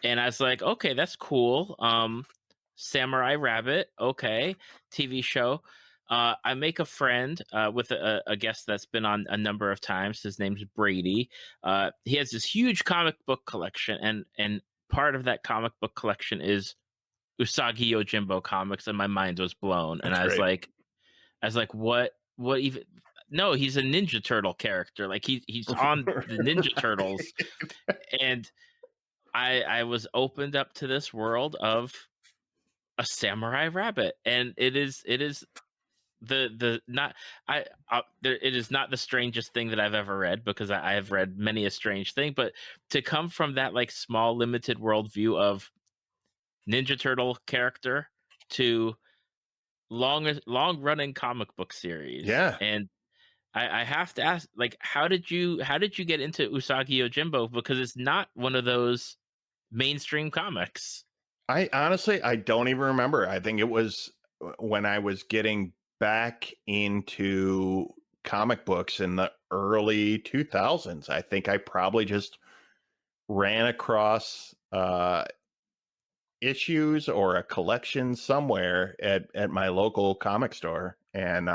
Speaker 1: And I was like, okay, that's cool. Samurai Rabbit, okay, TV show. I make a friend with a guest that's been on a number of times. His name's Brady. He has this huge comic book collection, and part of that comic book collection is Usagi Yojimbo comics, and my mind was blown. And I was like, what even? No, he's a Ninja Turtle character. Like he's on the Ninja Turtles, and I was opened up to this world of a samurai rabbit, and it is it is not the strangest thing that I've ever read, because I have read many a strange thing, but to come from that like small limited worldview of Ninja Turtle character to long running comic book series.
Speaker 2: Yeah.
Speaker 1: And I have to ask, like, how did you get into Usagi Yojimbo? Because it's not one of those mainstream comics.
Speaker 2: I honestly, I don't even remember. I think it was when I was getting back into comic books in the early 2000s. I think I probably just ran across issues or a collection somewhere at my local comic store and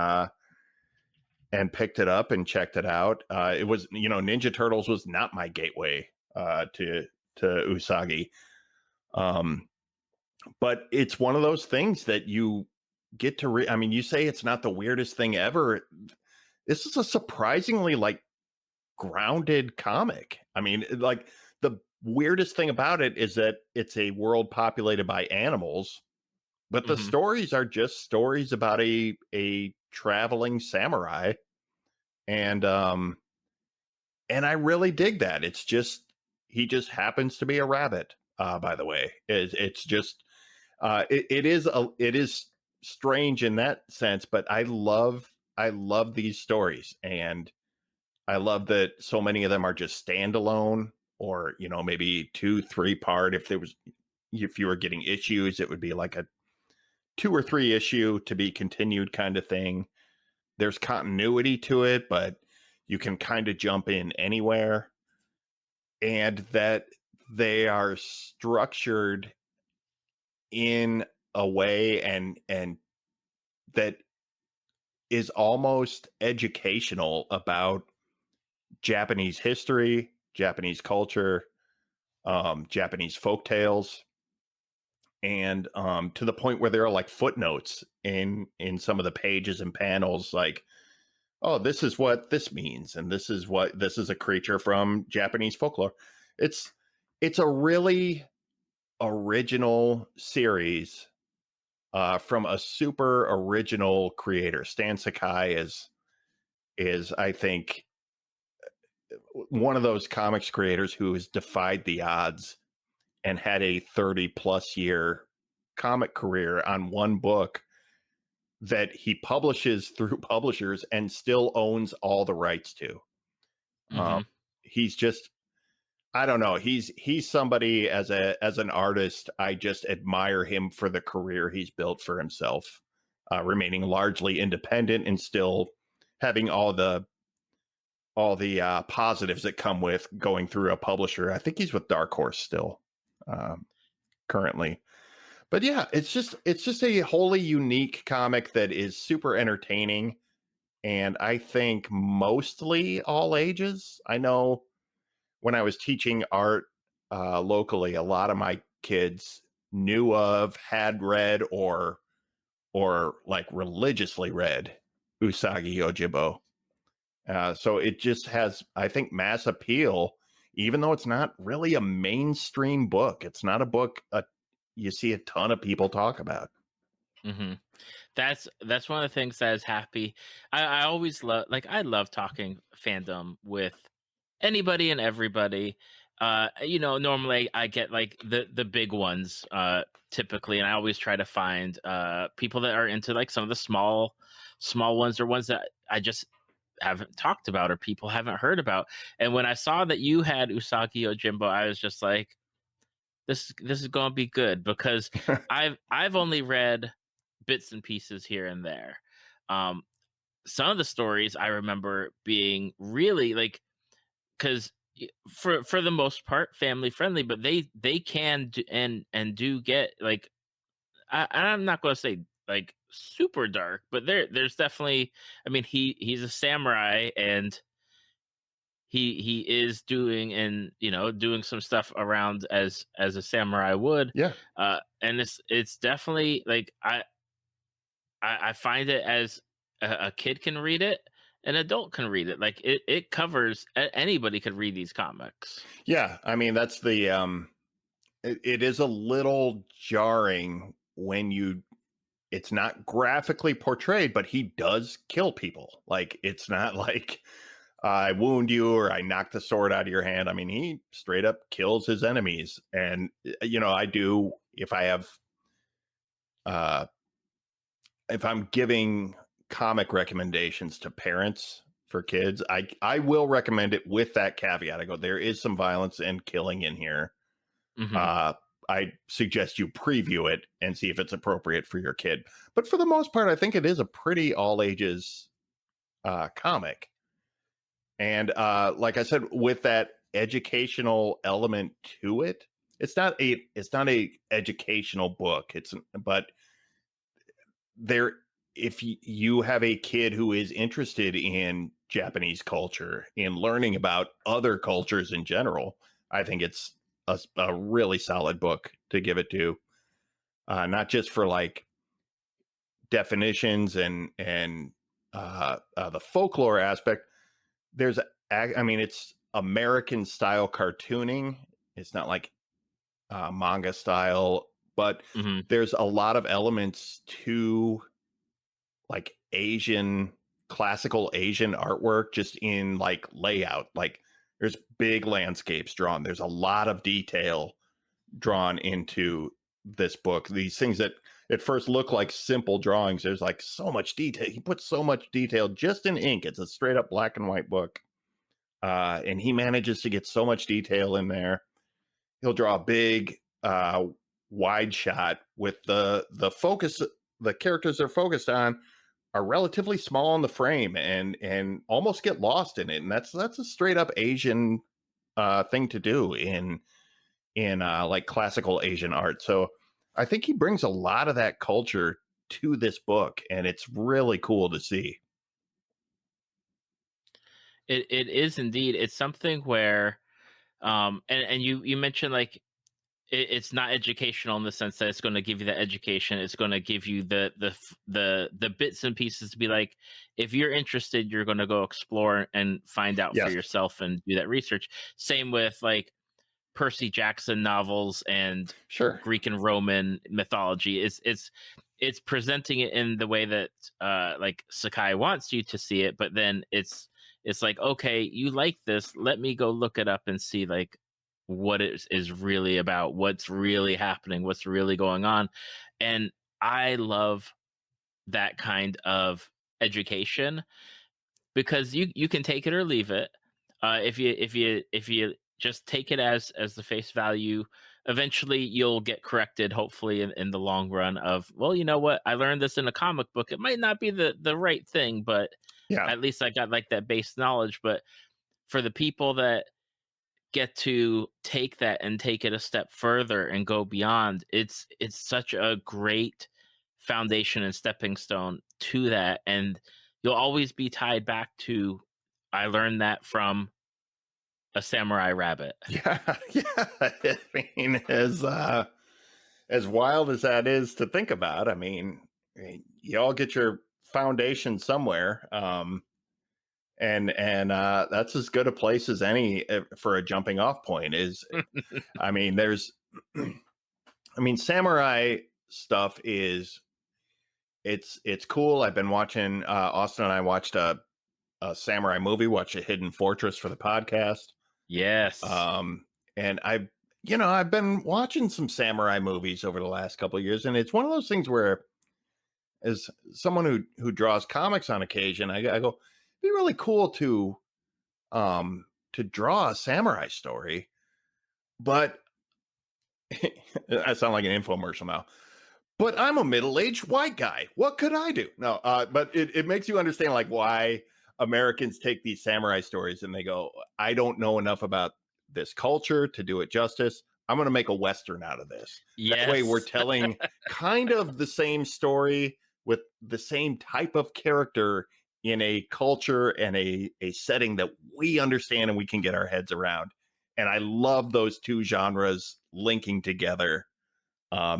Speaker 2: picked it up and checked it out. It was, Ninja Turtles was not my gateway to Usagi. But it's one of those things that you get to I mean, you say it's not the weirdest thing ever. This is a surprisingly like grounded comic. I mean, like the weirdest thing about it is that it's a world populated by animals, but the
Speaker 1: Mhm.
Speaker 2: stories are just stories about a traveling samurai. And I really dig that. It's just he just happens to be a rabbit, by the way. It's just it is strange in that sense, but I love these stories, and I love that so many of them are just standalone, or maybe 2-3 part. If you were getting issues, it would be like a 2 or 3 issue to be continued kind of thing. There's continuity to it, but you can kind of jump in anywhere, and that they are structured in a way and that is almost educational about Japanese history, Japanese culture, Japanese folk tales, and to the point where there are like footnotes in some of the pages and panels, like, oh, this is what this means, and this is a creature from Japanese folklore. It's a really original series from a super original creator. Stan Sakai is I think one of those comics creators who has defied the odds and had a 30 plus year comic career on one book that he publishes through publishers and still owns all the rights to. Um,
Speaker 1: Mhm.
Speaker 2: he's just, I don't know. He's somebody as an artist. I just admire him for the career he's built for himself, remaining largely independent and still having all the positives that come with going through a publisher. I think he's with Dark Horse still, um, currently. But yeah, it's just a wholly unique comic that is super entertaining, and I think mostly all ages. I know when I was teaching art locally, a lot of my kids knew of, had read, or like religiously read Usagi Yojimbo. So it just has, I think, mass appeal, even though it's not really a mainstream book. It's not a book you see a ton of people talk about.
Speaker 1: Mhm. That's one of the things that is happy. I always love, like, I love talking fandom with anybody and everybody. Normally I get like the big ones typically, and I always try to find people that are into like some of the small ones, or ones that I just haven't talked about or people haven't heard about. And when I saw that you had Usagi Yojimbo, I was just like, this is going to be good, because I've only read bits and pieces here and there. Um, some of the stories I remember being really like, because for the most part family friendly, but they can do, and do get like, I'm not going to say like super dark, but there's definitely, I mean, he's a samurai, and he is doing, and doing some stuff around as a samurai would.
Speaker 2: Yeah.
Speaker 1: And it's definitely like, I find it as a kid can read it, an adult can read it. Like it covers, anybody could read these comics.
Speaker 2: Yeah. I mean, that's the, it is a little jarring when it's not graphically portrayed, but he does kill people. Like, it's not like I wound you or I knock the sword out of your hand. I mean, he straight up kills his enemies. And, I do, if I have, uh, if I'm giving comic recommendations to parents for kids, I will recommend it with that caveat. I go, there is some violence and killing in here.
Speaker 1: Hmm.
Speaker 2: Uh, I suggest you preview it and see if it's appropriate for your kid. But for the most part, I think it is a pretty all ages comic. And like I said, with that educational element to it, it's not a educational book. But there, if you have a kid who is interested in Japanese culture, in learning about other cultures in general, I think it's a really solid book to give it to. Not just for like definitions and the folklore aspect. There's, I mean, it's American style cartooning. It's not like manga style, but
Speaker 1: Hmm.
Speaker 2: there's a lot of elements to like classical Asian artwork, just in like layout. Like there's big landscapes drawn. There's a lot of detail drawn into this book. These things that at first look like simple drawings, there's like so much detail. He puts so much detail just in ink. It's a straight up black and white book. And he manages to get so much detail in there. He'll draw a big wide shot with the focus. The characters they're focused on are relatively small in the frame and almost get lost in it. And that's a straight up Asian thing to do in like classical Asian art. So I think he brings a lot of that culture to this book, and it's really cool to see.
Speaker 1: It is indeed. It's something where, and you mentioned like it's not educational in the sense that it's going to give you the education. It's going to give you the bits and pieces to be like, if you're interested, you're going to go explore and find out for
Speaker 2: Yes,
Speaker 1: yourself and do that research. Same with like Percy Jackson novels and
Speaker 2: sure.
Speaker 1: Greek and Roman mythology. It's presenting it in the way that like Sakai wants you to see it, but then it's like, okay, you like this, let me go look it up and see like what it is really about, what's really happening, what's really going on. And I love that kind of education because you can take it or leave it. If you just take it as the face value, eventually you'll get corrected. Hopefully, in the long run, of well, you know what, I learned this in a comic book. It might not be the right thing, but
Speaker 2: Yeah.
Speaker 1: at least I got like that base knowledge. But for the people that get to take that and take it a step further and go beyond, it's such a great foundation and stepping stone to that, and you'll always be tied back to I learned that from a samurai rabbit.
Speaker 2: Yeah. Yeah. I mean, as wild as that is to think about, I mean, you all get your foundation somewhere. And that's as good a place as any for a jumping off point is. I mean, there's I mean, samurai stuff is it's cool. I've been watching Austin and I watched a samurai movie, watched A Hidden Fortress for the podcast.
Speaker 1: Yes.
Speaker 2: Um and I've been watching some samurai movies over the last couple of years, and it's one of those things where, as someone who draws comics on occasion, I go, it'd be really cool to draw a samurai story, but I sound like an infomercial now. But I'm a middle-aged white guy. What could I do? No, but it makes you understand like why Americans take these samurai stories and they go, I don't know enough about this culture to do it justice. I'm going to make a Western out of this. That way we're
Speaker 1: Yes.
Speaker 2: telling kind of the same story with the same type of character in a culture and a setting that we understand and we can get our heads around. And I love those two genres linking together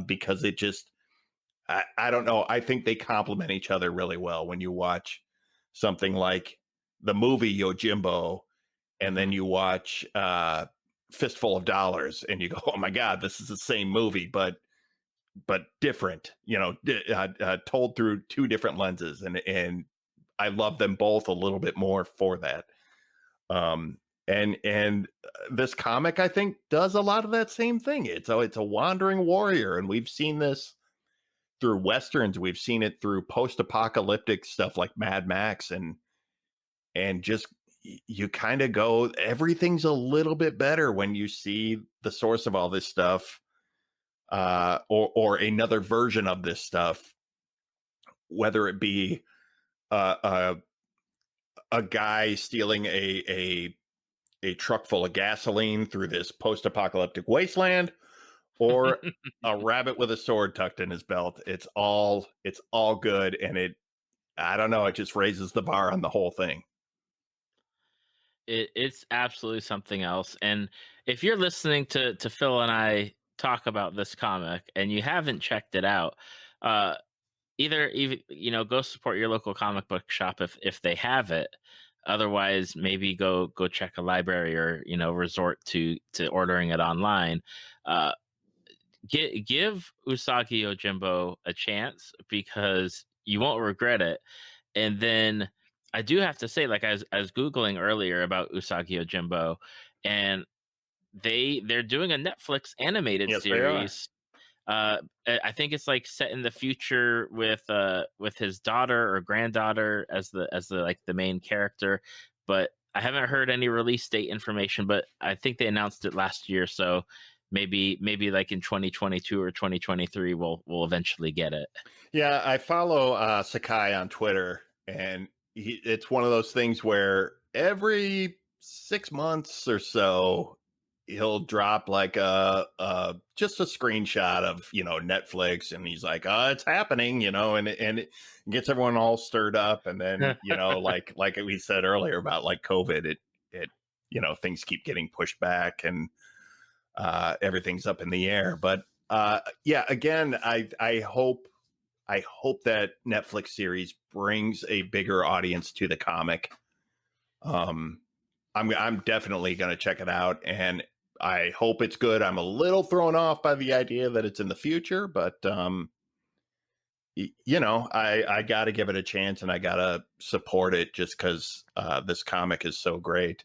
Speaker 2: because it just, I don't know. I think they complement each other really well when you watch something like the movie Yojimbo and then
Speaker 1: Mhm.
Speaker 2: you watch Fistful of Dollars and you go, oh my God, this is the same movie, but different, told through two different lenses. And I love them both a little bit more for that. And this comic, I think, does a lot of that same thing. It's a wandering warrior, and we've seen this through westerns. We've seen it through post-apocalyptic stuff like Mad Max, and just you kind of go, everything's a little bit better when you see the source of all this stuff, or another version of this stuff, whether it be a guy stealing a truck full of gasoline through this post-apocalyptic wasteland, or a rabbit with a sword tucked in his belt. It's all good, and I don't know, it just raises the bar on the whole thing.
Speaker 1: It's absolutely something else. And if you're listening to Phil and I talk about this comic and you haven't checked it out, uh, either even go support your local comic book shop if they have it. Otherwise, maybe go check a library, or resort to ordering it online. Uh, give Usagi Yojimbo a chance, because you won't regret it. And then I do have to say, like, I was Googling earlier about Usagi Yojimbo, and they're doing a Netflix animated
Speaker 2: Yes, they are.
Speaker 1: series. I think it's like set in the future with his daughter or granddaughter as the like the main character, but I haven't heard any release date information. But I think they announced it last year, so maybe like in 2022 or 2023 we'll eventually get it.
Speaker 2: Yeah, I follow Sakai on Twitter, and it's one of those things where every 6 months or so he'll drop like just a screenshot of Netflix, and he's like, "Oh, it's happening," and it gets everyone all stirred up. And then like we said earlier about like COVID, it things keep getting pushed back, and everything's up in the air. But yeah, again, I hope that Netflix series brings a bigger audience to the comic. I'm definitely going to check it out, and I hope it's good. I'm a little thrown off by the idea that it's in the future, but I got to give it a chance, and I got to support it just because this comic is so great.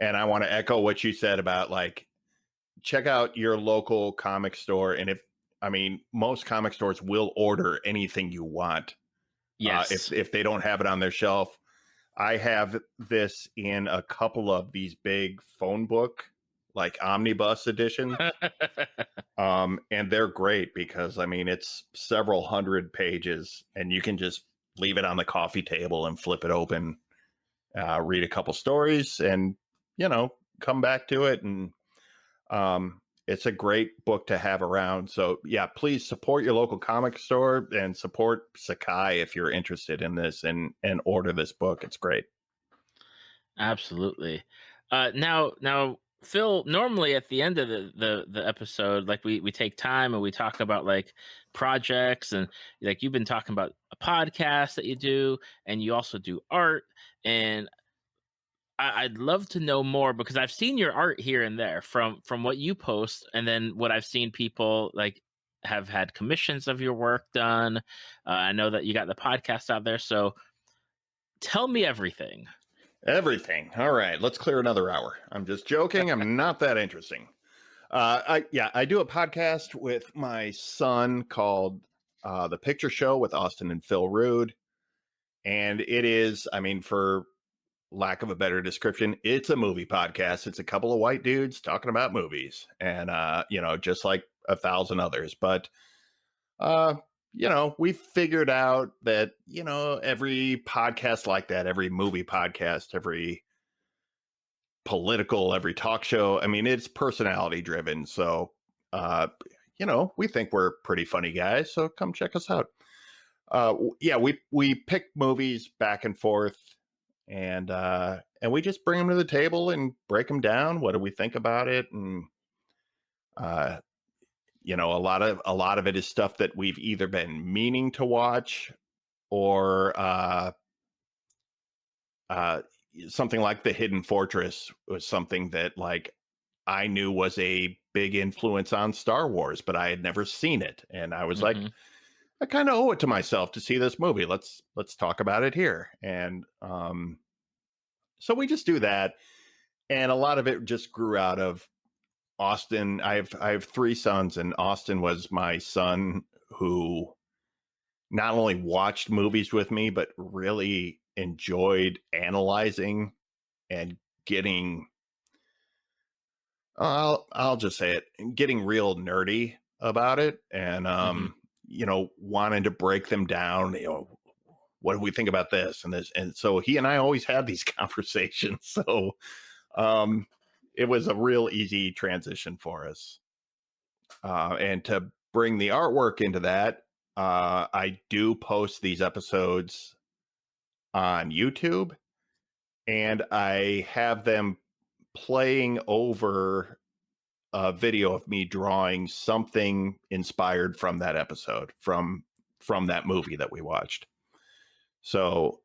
Speaker 2: And I want to echo what you said about, like, check out your local comic store. And most comic stores will order anything you want.
Speaker 1: Yes.
Speaker 2: If they don't have it on their shelf. I have this in a couple of these big phone book, like omnibus editions. And they're great because, it's several hundred pages, and you can just leave it on the coffee table and flip it open, read a couple stories, and, come back to it. And it's a great book to have around. So yeah, please support your local comic store and support Sakai if you're interested in this, and order this book. It's great.
Speaker 1: Absolutely. Now, Phil, normally at the end of the episode, like we take time and we talk about like projects, and like you've been talking about a podcast that you do, and you also do art. And I'd love to know more, because I've seen your art here and there from what you post, and then what I've seen people like have had commissions of your work done. I know that you got the podcast out there, so tell me everything.
Speaker 2: Everything. All right, let's clear another hour. I'm just joking. I'm not that interesting. I do a podcast with my son called The Picture Show with Austin and Phil Rood, and it is, for lack of a better description, it's a movie podcast. It's a couple of white dudes talking about movies, and just like 1,000 others. But we figured out that every podcast like that, every movie podcast, every political, every talk show, it's personality driven. So we think we're pretty funny guys, so come check us out. Yeah, we pick movies back and forth, and we just bring them to the table and break them down. What do we think about it? And a lot of it is stuff that we've either been meaning to watch, or something like The Hidden Fortress was something that, like, I knew was a big influence on Star Wars, but I had never seen it, and I was like, I kind of owe it to myself to see this movie. Let's talk about it here. And so we just do that, and a lot of it just grew out of Austin. I have 3 sons, and Austin was my son who not only watched movies with me, but really enjoyed analyzing and getting, I'll just say it, getting real nerdy about it, and
Speaker 1: Hmm.
Speaker 2: wanting to break them down. What do we think about this and this? And so he and I always had these conversations. So um, it was a real easy transition for us. And to bring the artwork into that, I do post these episodes on YouTube, and I have them playing over a video of me drawing something inspired from that episode, from that movie that we watched. So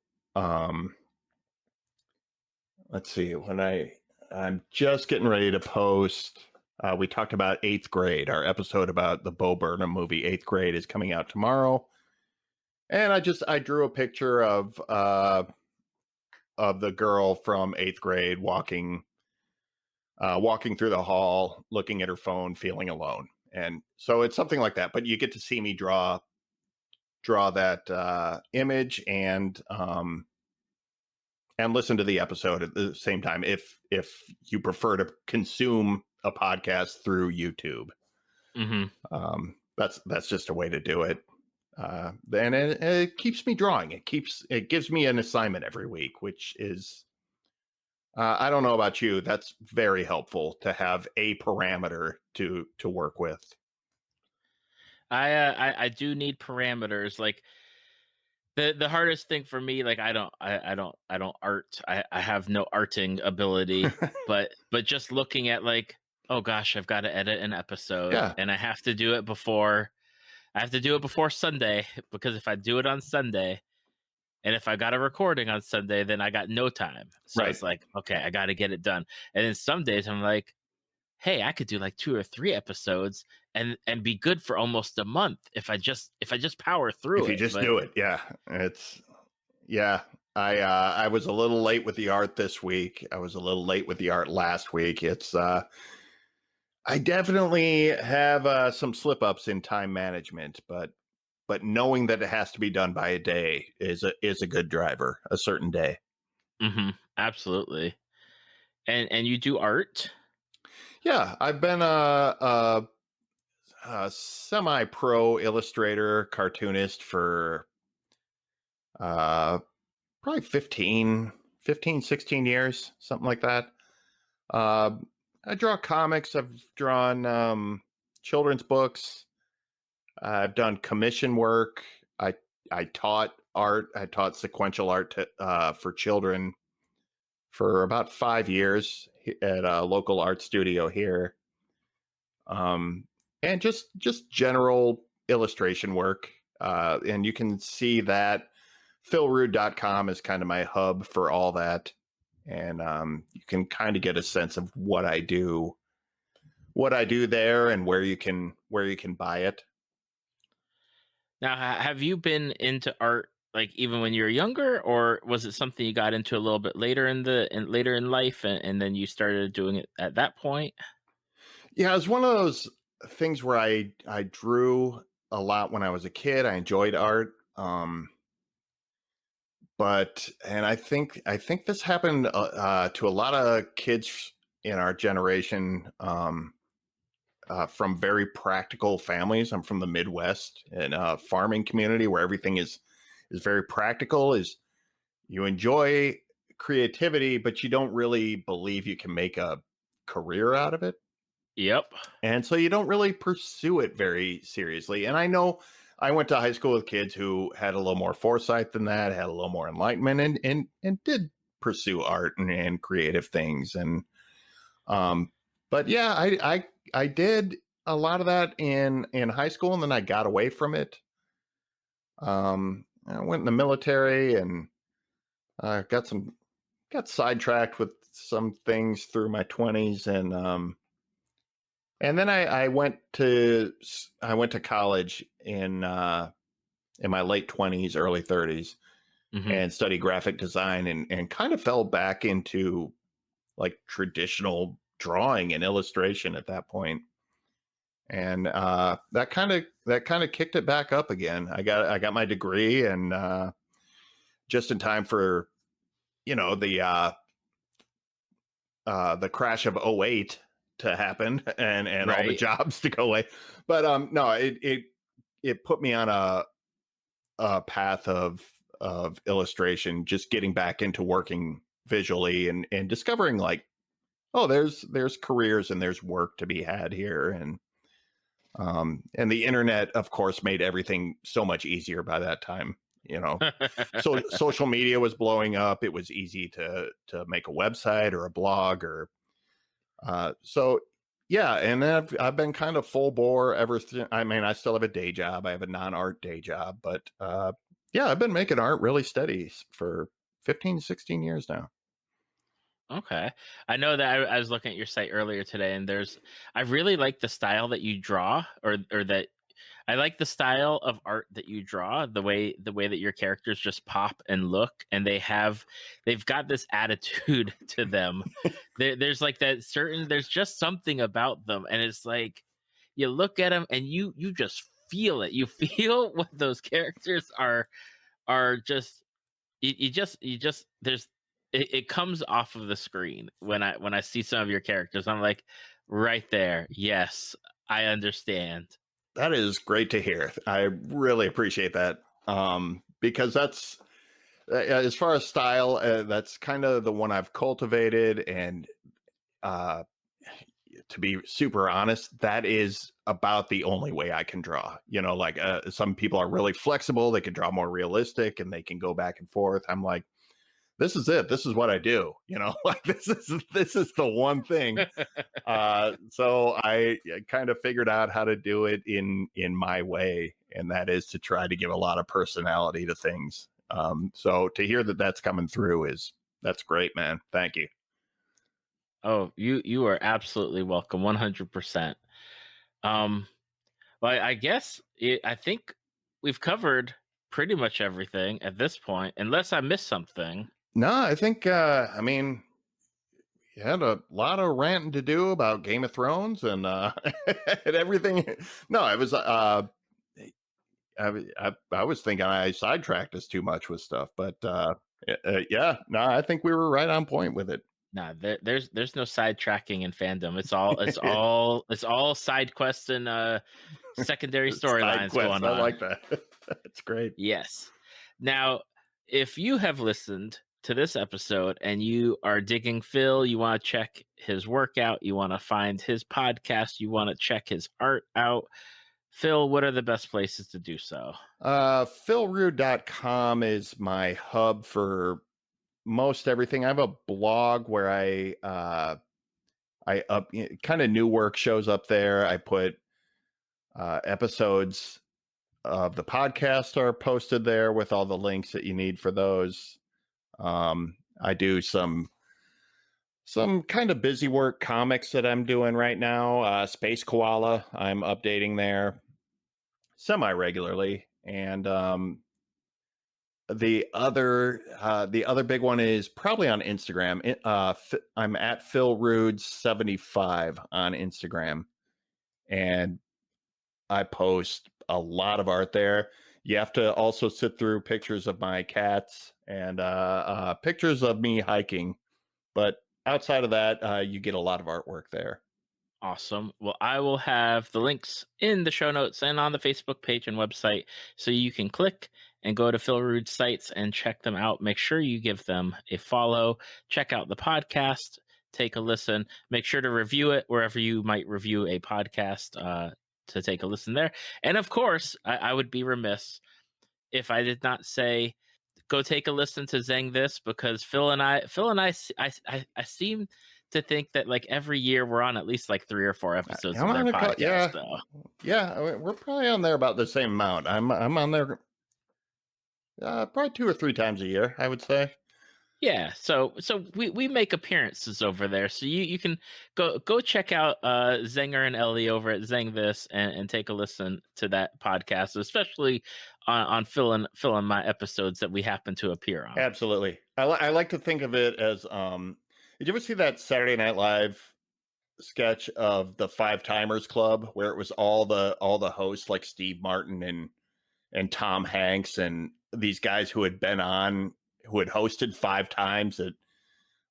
Speaker 2: let's see, I'm just getting ready to post. We talked about Eighth Grade. Our episode about the Bo Burnham movie Eighth Grade is coming out tomorrow, and I drew a picture of the girl from Eighth Grade walking through the hall, looking at her phone, feeling alone. And so it's something like that. But you get to see me draw that image and listen to the episode at the same time if you prefer to consume a podcast through YouTube.
Speaker 1: Hmm.
Speaker 2: That's just a way to do it. And it keeps me drawing. It gives me an assignment every week, which is, I don't know about you, that's very helpful to have a parameter to work with.
Speaker 1: I do need parameters. Like the hardest thing for me, like I don't art. I have no arting ability, but just looking at like, oh gosh, I've got to edit an episode,
Speaker 2: Yeah.
Speaker 1: and I have to do it before Sunday, because if I do it on Sunday, and if I got a recording on Sunday, then I got no time. So
Speaker 2: Right.
Speaker 1: it's like, okay, I got to get it done. And then some days I'm like, hey, I could do like 2 or 3 episodes and be good for almost a month if I just power through
Speaker 2: If you
Speaker 1: it.
Speaker 2: just
Speaker 1: But
Speaker 2: do it. Yeah. I was a little late with the art this week. I was a little late with the art last week. It's I definitely have some slip ups in time management, but knowing that it has to be done by a day is a good driver, a certain day.
Speaker 1: absolutely. And you do art?
Speaker 2: Yeah, I've been a semi-pro illustrator, cartoonist for probably 16 years, something like that. I draw comics. I've drawn children's books. I've done commission work. I taught art. I taught sequential art for children for about 5 years at a local art studio here. And just general illustration work. And you can see that philrood.com is kind of my hub for all that. And you can kind of get a sense of what I do there and where you can buy it.
Speaker 1: Now, have you been into art like even when you were younger, or was it something you got into a little bit later later in life, and then you started doing it at that point?
Speaker 2: Yeah, it was one of those things where I drew a lot when I was a kid. I enjoyed art. And I think this happened to a lot of kids in our generation, from very practical families. I'm from the Midwest, in a farming community where everything is very practical. Is you enjoy creativity, but you don't really believe you can make a career out of it.
Speaker 1: Yep.
Speaker 2: And so you don't really pursue it very seriously. And I know I went to high school with kids who had a little more foresight than that, had a little more enlightenment, and did pursue art and creative things. And but yeah, I did a lot of that in high school, and then I got away from it. I went in the military and got sidetracked with some things through my 20s, and then I went to college in my late 20s, early 30s,
Speaker 1: Hmm.
Speaker 2: and studied graphic design, and kind of fell back into like traditional drawing and illustration at that point. And that kind that kind of kicked it back up again. I got my degree, and just in time for the crash of '08 to happen, and all the
Speaker 1: Right.
Speaker 2: jobs to go away. But no, it put me on a path of illustration, just getting back into working visually, and discovering, like, oh, there's careers and there's work to be had here. And the internet, of course, made everything so much easier by that time. So social media was blowing up. It was easy to make a website or a blog, or so yeah. And then I've been kind of full bore ever since. I mean, I still have a day job. I have a non-art day job, but yeah, I've been making art really steady for 15, 16 years now.
Speaker 1: Okay. I know that I was looking at your site earlier today, and I really like the style that you draw, or that I like the style of art that you draw, the way that your characters just pop and look, and they've got this attitude to them. There's like there's just something about them, and it's like you look at them and you just feel it. You feel what those characters are just you just there's it comes off of the screen when I see some of your characters. I'm like, right there. Yes, I understand.
Speaker 2: That is great to hear. I really appreciate that. Because that's as far as style, that's kind of the one I've cultivated. And to be super honest, that is about the only way I can draw. Like some people are really flexible. They can draw more realistic and they can go back and forth. I'm like, this is it. This is what I do. Like this is the one thing. So I kind of figured out how to do it in my way, and that is to try to give a lot of personality to things. So to hear that that's coming through that's great, man. Thank you.
Speaker 1: Oh, you are absolutely welcome. 100%. Well, I guess I think we've covered pretty much everything at this point, unless I missed something.
Speaker 2: No, I think I mean, you had a lot of ranting to do about Game of Thrones and and everything. No, it was I was thinking I sidetracked us too much with stuff, but yeah, no, I think we were right on point with it.
Speaker 1: Nah, there's no sidetracking in fandom. It's all side quests and secondary storylines going
Speaker 2: I
Speaker 1: on.
Speaker 2: like that. That's great.
Speaker 1: Yes. Now, if you have listened to this episode and you are digging Phil, you want to check his work out, you want to find his podcast, you want to check his art out, Phil, what are the best places to do so?
Speaker 2: philrood.com is my hub for most everything. I have a blog where I up kind of new work shows up there. I put episodes of the podcast are posted there with all the links that you need for those. I do some kind of busy work comics that I'm doing right now. Space Koala, I'm updating there semi-regularly. And the other big one is probably on Instagram. I'm at Phil Rood 75 on Instagram, and I post a lot of art there. You have to also sit through pictures of my cats and pictures of me hiking, but outside of that, you get a lot of artwork there.
Speaker 1: Awesome. Well, I will have the links in the show notes and on the Facebook page and website, so you can click and go to Phil Rood's sites and check them out. Make sure you give them a follow. Check out the podcast. Take a listen. Make sure to review it wherever you might review a podcast, to take a listen there. And of course, I would be remiss if I did not say, go take a listen to Zeng This, because Phil and I seem to think that like every year we're on at least like 3 or 4 episodes of their podcast.
Speaker 2: Yeah, we're probably on there about the same amount. I'm on there probably 2 or 3 times a year, I would say.
Speaker 1: Yeah, so we make appearances over there, so you can go check out Zenger and Ellie over at Zeng This and take a listen to that podcast, especially on Phil and my episodes that we happen to appear on.
Speaker 2: Absolutely, I like to think of it as did you ever see that Saturday Night Live sketch of the Five Timers Club where it was all the hosts like Steve Martin and Tom Hanks and these guys who had been on, who had hosted 5 times, that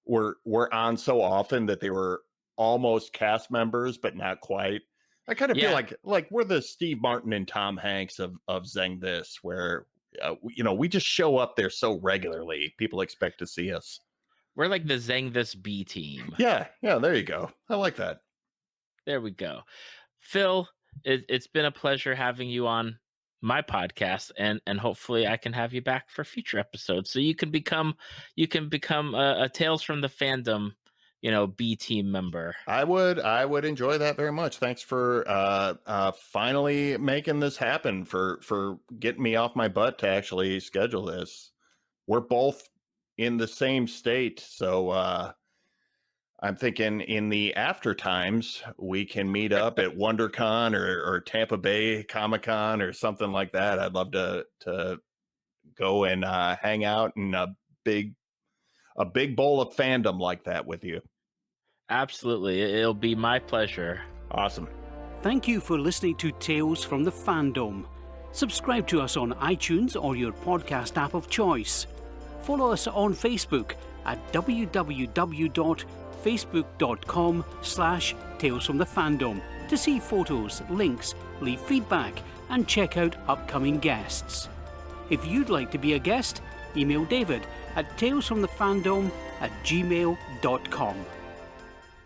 Speaker 2: were on so often that they were almost cast members, but not quite. I kind of feel like we're the Steve Martin and Tom Hanks of Zeng This, where we just show up there so regularly, people expect to see us.
Speaker 1: We're like the Zeng This B team.
Speaker 2: Yeah, there you go. I like that.
Speaker 1: There we go. Phil, it's been a pleasure having you on my podcast, and hopefully I can have you back for future episodes so you can become a Tales from the Fandom, B team member.
Speaker 2: I would enjoy that very much. Thanks for finally making this happen, for getting me off my butt to actually schedule this. We're both in the same state, so I'm thinking in the after times we can meet up at WonderCon or Tampa Bay Comic-Con or something like that. I'd love to go and hang out in a big bowl of fandom like that with you.
Speaker 1: Absolutely. It'll be my pleasure.
Speaker 2: Awesome.
Speaker 3: Thank you for listening to Tales from the Fandom. Subscribe to us on iTunes or your podcast app of choice. Follow us on Facebook at www.facebook.com/talesfromthefandom to see photos, links, leave feedback, and check out upcoming guests. If you'd like to be a guest, email David at talesfromthefandom@gmail.com.